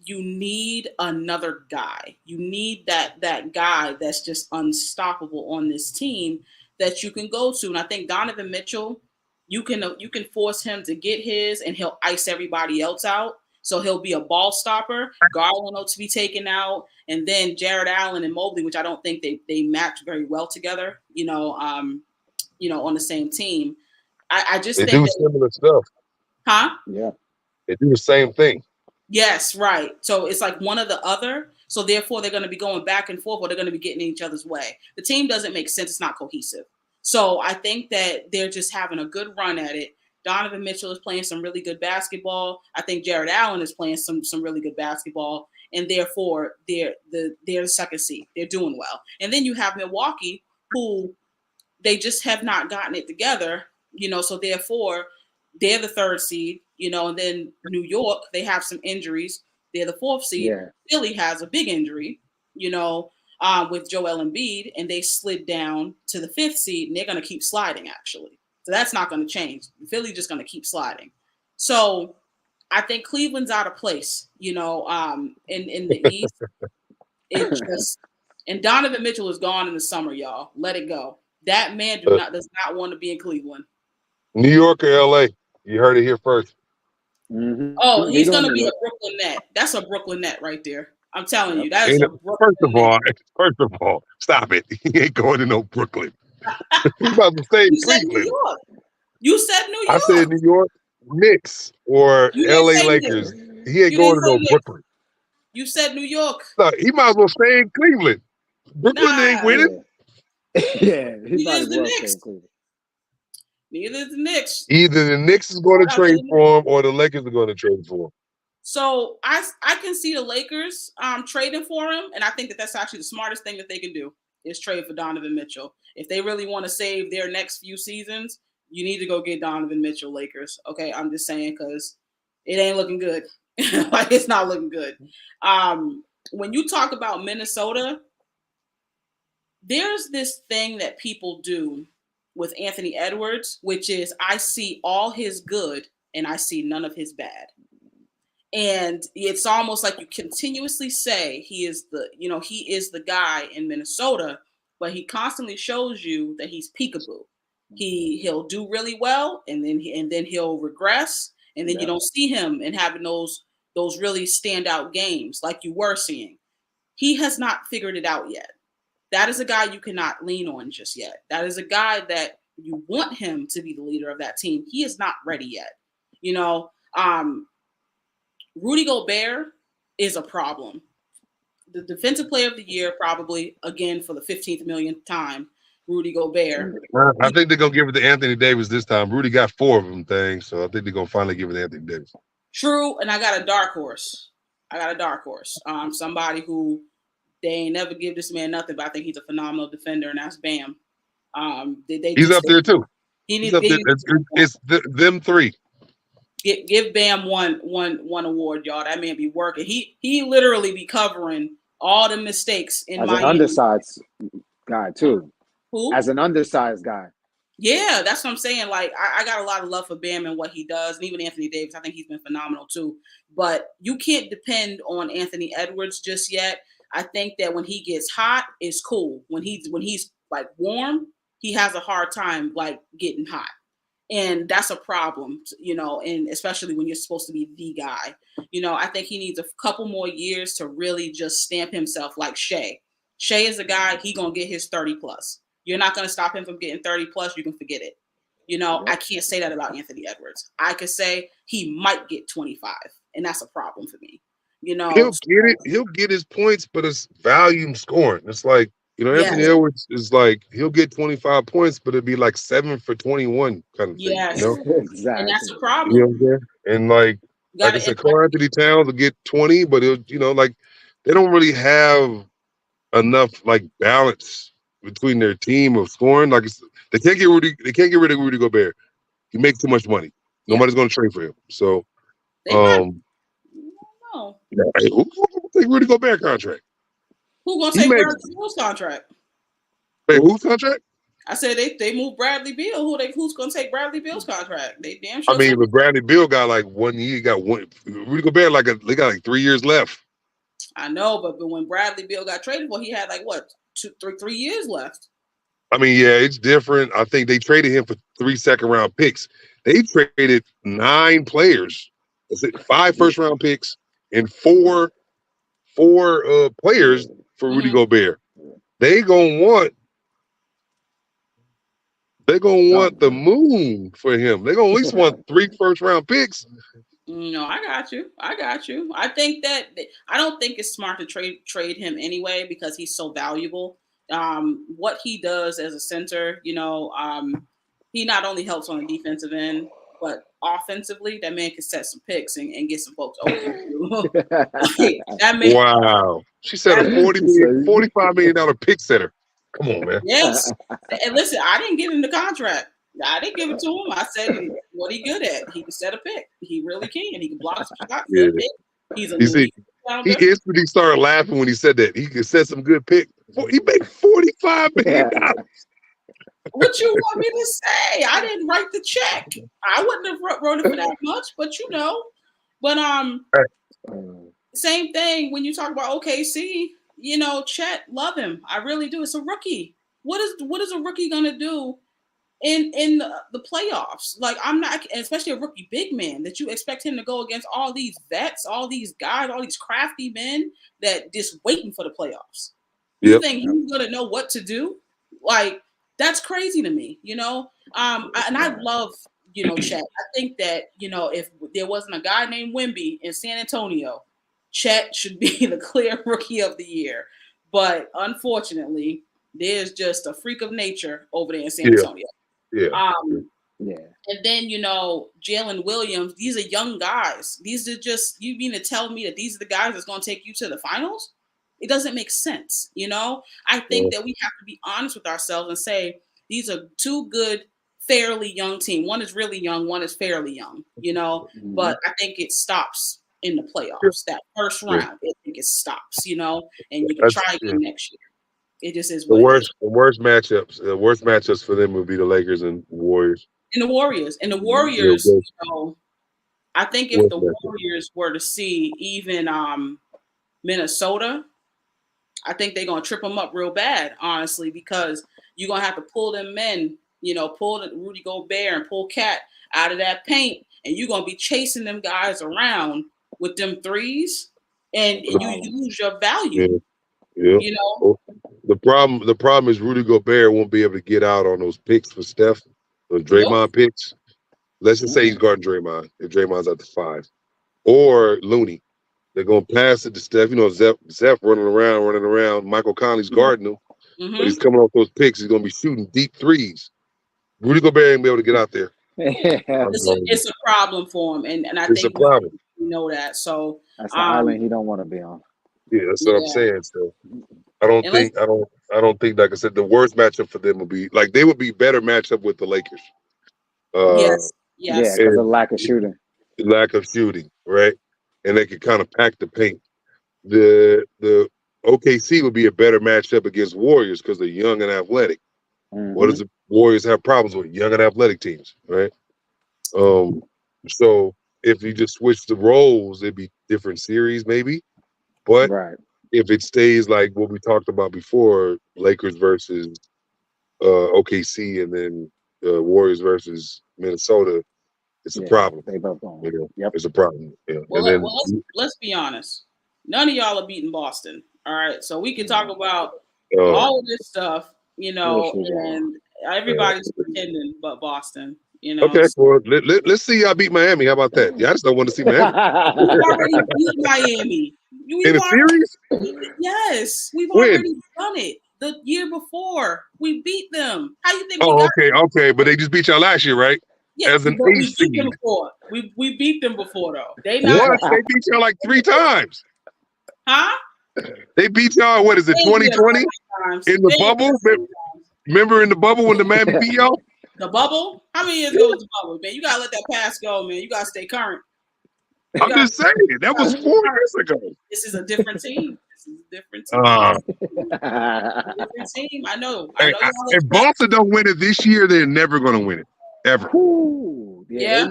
you need another guy. You need that guy that's just unstoppable on this team that you can go to. And I think Donovan Mitchell, you can force him to get his, and he'll ice everybody else out. So he'll be a ball stopper. Garland will be taken out, and then Jared Allen and Mobley, which I don't think they match very well together. On the same team. I just think they do similar stuff. Huh? Yeah. They do the same thing. Yes, right. So it's like one or the other. So therefore, they're going to be going back and forth, or they're going to be getting in each other's way. The team doesn't make sense. It's not cohesive. So I think that they're just having a good run at it. Donovan Mitchell is playing some really good basketball. I think Jared Allen is playing some really good basketball, and therefore they're the second seed. They're doing well. And then you have Milwaukee, who they just have not gotten it together. So therefore they're the third seed, and then New York, they have some injuries. They're the fourth seed. Yeah. Philly has a big injury, with Joel Embiid, and they slid down to the fifth seed, and they're going to keep sliding, actually. So that's not going to change. Philly just going to keep sliding. So I think Cleveland's out of place, in the East. And Donovan Mitchell is gone in the summer, y'all. Let it go. That man does not want to be in Cleveland. New York or LA? You heard it here first. Mm-hmm. Oh, he's going to be a Brooklyn Net. That's a Brooklyn Net right there. I'm telling you, that is a Brooklyn First of all, stop it. He ain't going to no Brooklyn. He's about to stay in Cleveland. You said New York. I said New York Knicks or LA Lakers. He ain't going to no Brooklyn. You said New York. No, he might as well stay in Cleveland. Brooklyn ain't winning. Yeah, he might as well stay in Cleveland. Neither is the Knicks. Either the Knicks is going to trade for him or the Lakers are going to trade for him. So I can see the Lakers trading for him, and I think that's actually the smartest thing that they can do is trade for Donovan Mitchell. If they really want to save their next few seasons, you need to go get Donovan Mitchell, Lakers. Okay, I'm just saying because it ain't looking good. Like it's not looking good. When you talk about Minnesota, there's this thing that people do with Anthony Edwards, which is I see all his good and I see none of his bad. And it's almost like you continuously say he is the guy in Minnesota, but he constantly shows you that he's peekaboo. He'll do really well and then he'll regress, and then you don't see him and having those really standout games like you were seeing. He has not figured it out yet. That is a guy you cannot lean on just yet. That is a guy that you want him to be the leader of that team. He is not ready yet. Rudy Gobert is a problem. The defensive player of the year, probably, again, for the 15th millionth time, Rudy Gobert. I think they're going to give it to Anthony Davis this time. Rudy got 4 of them things, so I think they're going to finally give it to Anthony Davis. True, and I got a dark horse. Somebody who they ain't never give this man nothing, but I think he's a phenomenal defender, and that's Bam. He's up there, too. He's up there. It's them three. Give Bam one award, y'all. That man be working. He literally be covering all the mistakes in Miami. As an undersized guy too. Who? As an undersized guy. Yeah, that's what I'm saying. Like, I got a lot of love for Bam and what he does, and even Anthony Davis. I think he's been phenomenal too. But you can't depend on Anthony Edwards just yet. I think that when he gets hot, it's cool. When he's like warm, he has a hard time like getting hot. And that's a problem, and especially when you're supposed to be the guy. I think he needs a couple more years to really just stamp himself like Shea. Shea is a guy, he gonna get his 30 plus. You're not gonna stop him from getting 30 plus, you can forget it. I can't say that about Anthony Edwards. I could say he might get 25, and that's a problem for me. He'll get it. He'll get his points, but it's volume scoring. It's like, Anthony Edwards is like, he'll get 25 points, but it'd be like 7 for 21 kind of thing. Yes. Exactly. And that's a problem. You know what I'm saying? And like I said, Karl Anthony Towns will get 20, but it'll, like they don't really have enough like balance between their team of scoring. Like they can't get rid of Rudy Gobert. He makes too much money. Nobody's going to trade for him. So, no. Hey, who's going to take Rudy Gobert contract? Who's going to take Bradley Beal's contract? Wait, whose contract? I said they moved Bradley Beal. Who's going to take Bradley Beal's contract? They damn sure. I mean, but Bradley Beal got like 1 year. He got one. Rudy Gobert they got like 3 years left. I know, but when Bradley Beal got traded for, he had like what 3 years left. I mean, yeah, it's different. I think they traded him for 3 second-round picks. They traded 9 players. 5 first-round picks and four players for Rudy Gobert. They gonna want the moon for him. They gonna at least want 3 first-round picks. No, I got you. I think that I don't think it's smart to trade him anyway because he's so valuable. What he does as a center, he not only helps on the defensive end, but offensively, that man can set some picks and get some folks over. That man, wow. She said a $45 million pick setter. Come on, man. Yes. And listen, I didn't give him the contract. I didn't give it to him. I said what he good at. He can set a pick. He really can. He can block some shots. Yeah. He's a he instantly started laughing when he said that. He could set some good pick. He made $45 million. What you want me to say? I didn't write the check. I wouldn't have wrote it for that much, but same thing when you talk about OKC. Chet, love him. I really do. It's a rookie. What is a rookie gonna do in the playoffs? Like, I'm not, especially a rookie big man, that you expect him to go against all these vets, all these guys, all these crafty men that just waiting for the playoffs. You think he's gonna know what to do? Like, that's crazy to me, and I love, Chet. I think that, if there wasn't a guy named Wemby in San Antonio, Chet should be the clear rookie of the year. But unfortunately, there's just a freak of nature over there in San Antonio. And then, Jalen Williams, these are young guys. These are just, you mean to tell me that these are the guys that's going to take you to the finals? It doesn't make sense. I think that we have to be honest with ourselves and say, these are 2 good, fairly young teams. One is really young, one is fairly young, but I think it stops in the playoffs. That first round, I think it stops, and you can try again next year. It just is the worst matchups. The worst matchups for them would be the Lakers and Warriors. And the Warriors, I think if the Warriors were to see even Minnesota, I think they're gonna trip them up real bad, honestly, because you're gonna have to pull them men, pull Rudy Gobert and pull Cat out of that paint, and you're gonna be chasing them guys around with them threes, and you lose your value. The problem is Rudy Gobert won't be able to get out on those picks for Steph, those Draymond picks. Let's just say he's guarding Draymond if Draymond's at the 5, or Looney. They're gonna pass it to Steph. Zeph running around. Michael Conley's guarding him, but he's coming off those picks. He's gonna be shooting deep threes. Rudy Gobert ain't be able to get out there. It's a problem for him, and I think we know that. So that's the island he don't want to be on. Yeah, that's what I'm saying. So I don't think, like I said, the worst matchup for them would be like they would be better matchup with the Lakers. Yes. Yeah, because of lack of shooting. Lack of shooting, right? And they could kind of pack the paint. The OKC would be a better matchup against Warriors because they're young and athletic. What does Warriors have problems with young and athletic teams, right? So if you just switch the roles, it'd be different series, maybe. But Right. if it stays like what we talked about before, Lakers versus OKC, and then Warriors versus Minnesota, it's a problem. They both going. You know, Yep. it's a problem. Yeah. Well, And then let's be honest. None of y'all are beating Boston. All right, so we can talk about uh, all of this stuff, and everybody's pretending but Boston. okay, well, let's see y'all beat Miami. How about that? Y'all just don't want to see Miami. We've already beat Miami. In a series? Yes, we've When? already done it. The year before, we beat them. How you think? Okay, but they just beat y'all last year, right? Yeah, as an we eighth beat them seed. before. We beat them before though. They beat y'all like 3 times. Huh? They beat y'all. What is it? 2020 in the bubble. Remember in the bubble when the Miami beat y'all? The bubble? How many years ago was the bubble, man? You gotta let that past go, man. You gotta stay current. I'm just saying that was 4 years ago. This is a different team. Different team. I know. If Boston don't win it this year, they're never going to win it ever. Ooh, they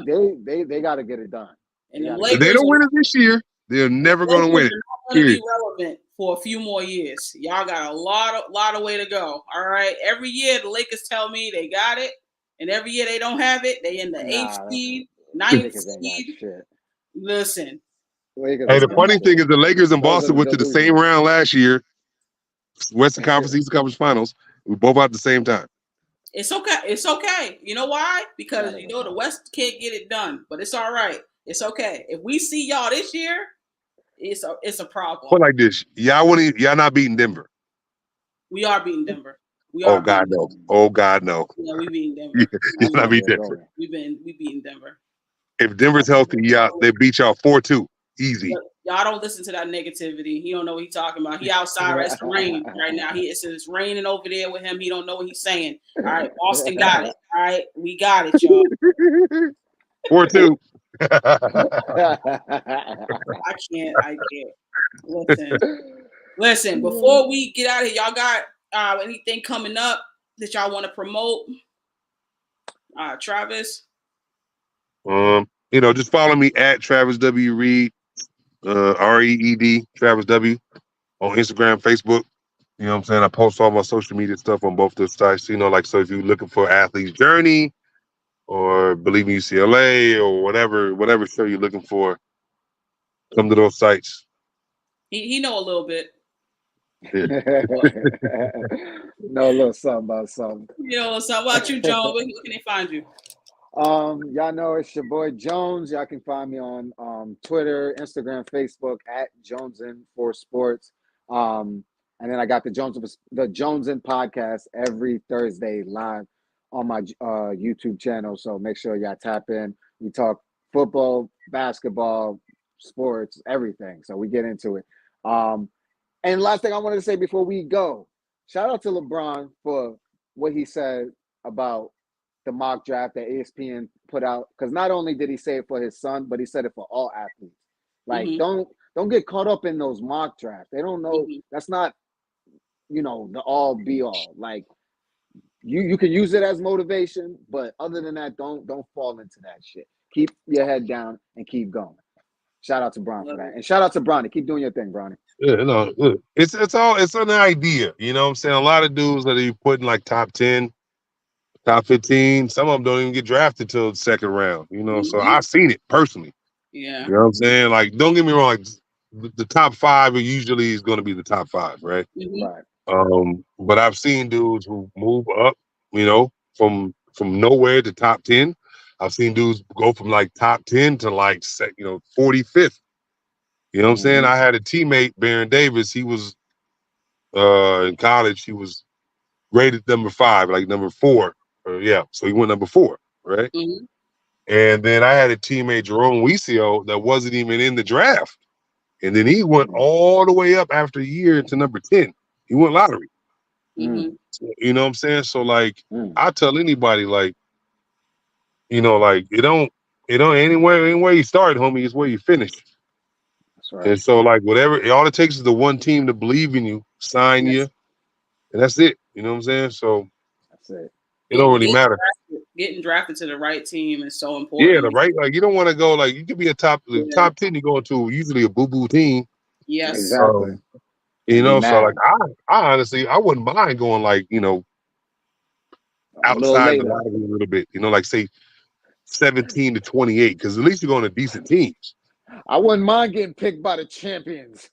got to get it done. And if they don't win it this year, they're never going to win it. Going to be relevant for a few more years. Y'all got a lot of way to go. All right. Every year the Lakers tell me they got it, and every year they don't have it. They in the 8th seed, 9th seed. Listen. Hey, the funny thing is the Lakers and Boston went to the same round last year, Western Conference, Eastern Conference Finals. We both out at the same time. It's okay. It's okay. You know why? Because the West can't get it done, but it's all right. It's okay. If we see y'all this year, it's a problem. Put like this, y'all not beating Denver. We are beating Denver. Oh God, no. Oh God, no. Yeah, we beating Denver. You're not beating Denver. We beating Denver. If Denver's healthy, they beat y'all 4-2. Easy. Y'all don't listen to that negativity. He don't know what he's talking about. He outside. It's the rain right now. It's raining over there with him. He don't know what he's saying. All right, Boston got it. All right, we got it, y'all. 4-2. I can't. Listen. Before we get out of here, y'all got anything coming up that y'all want to promote? Travis. Just follow me at Travis W. Reed, REED, Travis W. on Instagram, Facebook. You know what I'm saying? I post all my social media stuff on both those sites. So if you're looking for Athlete's Journey or Believe in UCLA or whatever show you're looking for, come to those sites. He know a little bit. Know a little something about something. Something about you, Jones. Where can they find you? Y'all know it's your boy Jones. Y'all can find me on Twitter, Instagram, Facebook at Jonesin4Sports. And then I got the Jonesin podcast every Thursday live on my YouTube channel. So make sure y'all tap in. We talk football, basketball, sports, everything. So we get into it. And last thing I wanted to say before we go, shout out to LeBron for what he said about the mock draft that ESPN put out. Because not only did he say it for his son, but he said it for all athletes. Like, don't get caught up in those mock drafts. They don't know. That's not, the all be all. Like, you can use it as motivation, but other than that, don't fall into that shit. Keep your head down and keep going. Shout out to Bron for that. And shout out to Bronny. Keep doing your thing, Bronny. Yeah, it's an idea. You know what I'm saying? A lot of dudes that you put in like top 10, top 15, some of them don't even get drafted till the second round. So I've seen it personally. Yeah. You know what I'm saying? Like, don't get me wrong, like the top 5 usually is going to be the top 5, right? Right. But I've seen dudes who move up, from nowhere to top 10. I've seen dudes go from like top 10 to like 45th. You know what I'm saying? I had a teammate, Baron Davis. He was in college. He was rated number 5, like number 4. So he went number 4, right? And then I had a teammate, Jerome Wiesio, that wasn't even in the draft. And then he went all the way up after a year to number 10. He went lottery. So, you know what I'm saying? So like, I tell anybody, like, like it don't anywhere you start, homie, is where you finish. That's right. And so like all it takes is the one team to believe in you, sign you, and that's it. You know what I'm saying? So that's it. It don't really matter. Getting drafted to the right team is so important. Yeah, the right. Like you don't want to go. Like you could be a top 10. You go into usually a boo boo team. Yes, exactly. You know, so like I honestly I wouldn't mind going like outside the lottery a little bit. Like say 17 to 28, because at least you're going to decent teams. I wouldn't mind getting picked by the champions,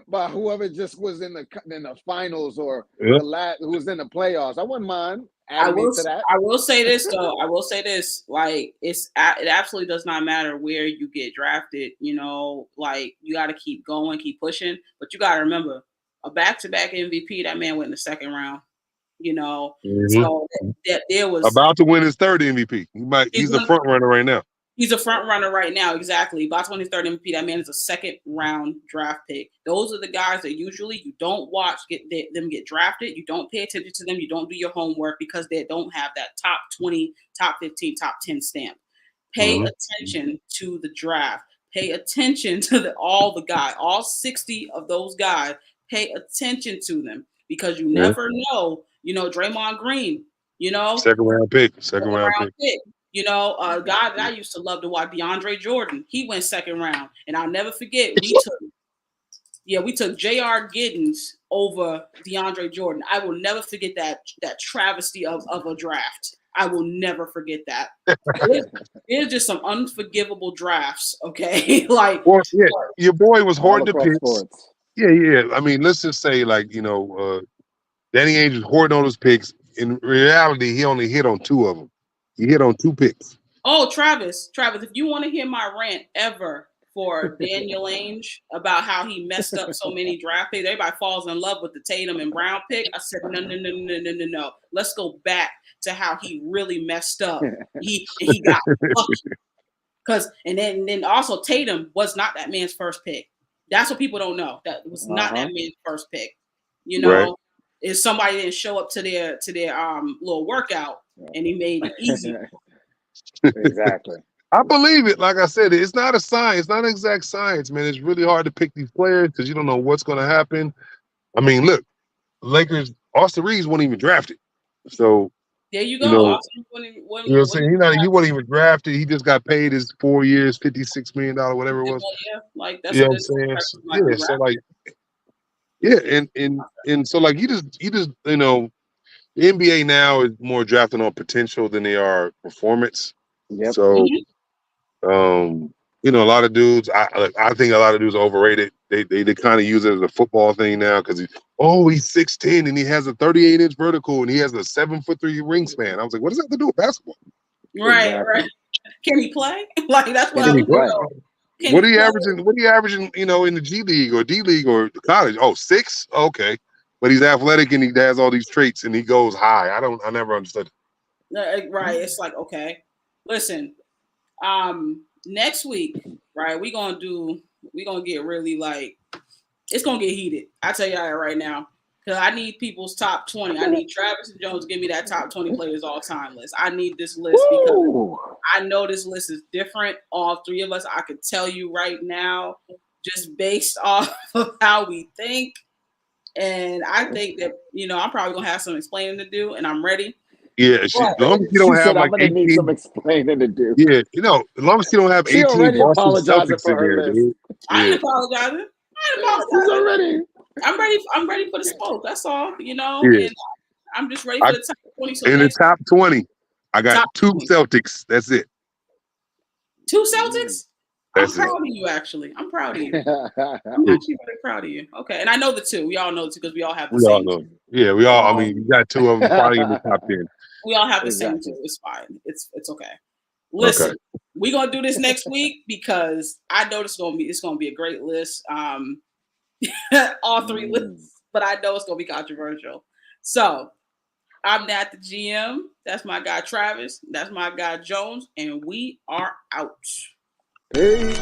by whoever just was in the finals or who was in the playoffs. I wouldn't mind adding to that. I will say this though. Like it absolutely does not matter where you get drafted. Like you got to keep going, keep pushing. But you got to remember, a back-to-back MVP. That man went in the second round. So that there was about to win his third MVP. He's the front runner right now. He's a front runner right now, exactly. About to win his third MVP. That man is a second round draft pick. Those are the guys that usually you don't watch them get drafted. You don't pay attention to them. You don't do your homework because they don't have that top 20, top 15, top 10 stamp. Pay attention to the draft. Pay attention to all the guys, all 60 of those guys. Pay attention to them because you never know. Draymond Green, second round pick. A guy that I used to love to watch, DeAndre Jordan, he went second round. And I'll never forget, we took J.R. Giddens over DeAndre Jordan. I will never forget that travesty of a draft. I will never forget that. There's just some unforgivable drafts, okay? Your boy was hoarding the picks. Yeah. I mean, let's just say, Danny Ainge was hoarding on his picks. In reality, he only hit on 2 of them. He hit on 2 picks. Oh, Travis, if you want to hear my rant ever for Daniel Ainge about how he messed up so many draft picks, everybody falls in love with the Tatum and Brown pick. I said, no. Let's go back to how he really messed up. He got lucky. And then also Tatum was not that man's first pick. That's what people don't know. That was not that man's first pick. Right. If somebody didn't show up to their little workout and he made it easy. Exactly. I believe it. Like I said, it's not a science. It's not an exact science, man. It's really hard to pick these players because you don't know what's going to happen. I mean, look, Lakers, Austin Reeves wasn't even drafted. So there you go. He wasn't even drafted. He just got paid his 4 years, $56 million, whatever it was. Yeah, that's what I'm saying. And so like you just the NBA now is more drafting on potential than they are performance. Yep. So a lot of dudes, I think a lot of dudes are overrated. They kind of use it as a football thing now because he's 6'10" and he has a 38-inch vertical and he has a 7'3" wingspan. I was like, what does that have to do with basketball? Right, exactly. Right. Can he play? Like that's what I was What are you averaging, in the G League or D League or college? 6? Okay. But he's athletic and he has all these traits and he goes high. I never understood it. Right. It's like, okay. Listen, next week, right, we're gonna get really it's gonna get heated. I tell you that right now. Because I need people's top 20. I need Travis and Jones to give me that top 20 players all time list. I need this list because I know this list is different. All 3 of us, I could tell you right now, just based off of how we think. And I think that, I'm probably going to have some explaining to do, and I'm ready. Yeah, as long as you don't have I'm gonna need some explaining to do. Yeah, as long as you don't have 18 Boston Celtics in there, dude. I ain't apologizing. He's already. I'm ready for the smoke. That's all, Yeah. And I'm just ready for the top 20. So in the top 20, I got 2 Celtics. That's it. 2 Celtics? That's I'm proud of you, actually. I'm proud of you. I'm actually very proud of you. Okay, and I know the 2. We all know the 2 because we all have the same. All know. Yeah, we all. I mean, you got 2 of them probably in the top 10. We all have the same 2. It's fine. It's okay. Listen, we're gonna do this next week because I know it's gonna be a great list. All 3 lists, but I know it's gonna be controversial. So I'm Nat the GM. That's my guy Travis. That's my guy Jones, and we are out. Hey.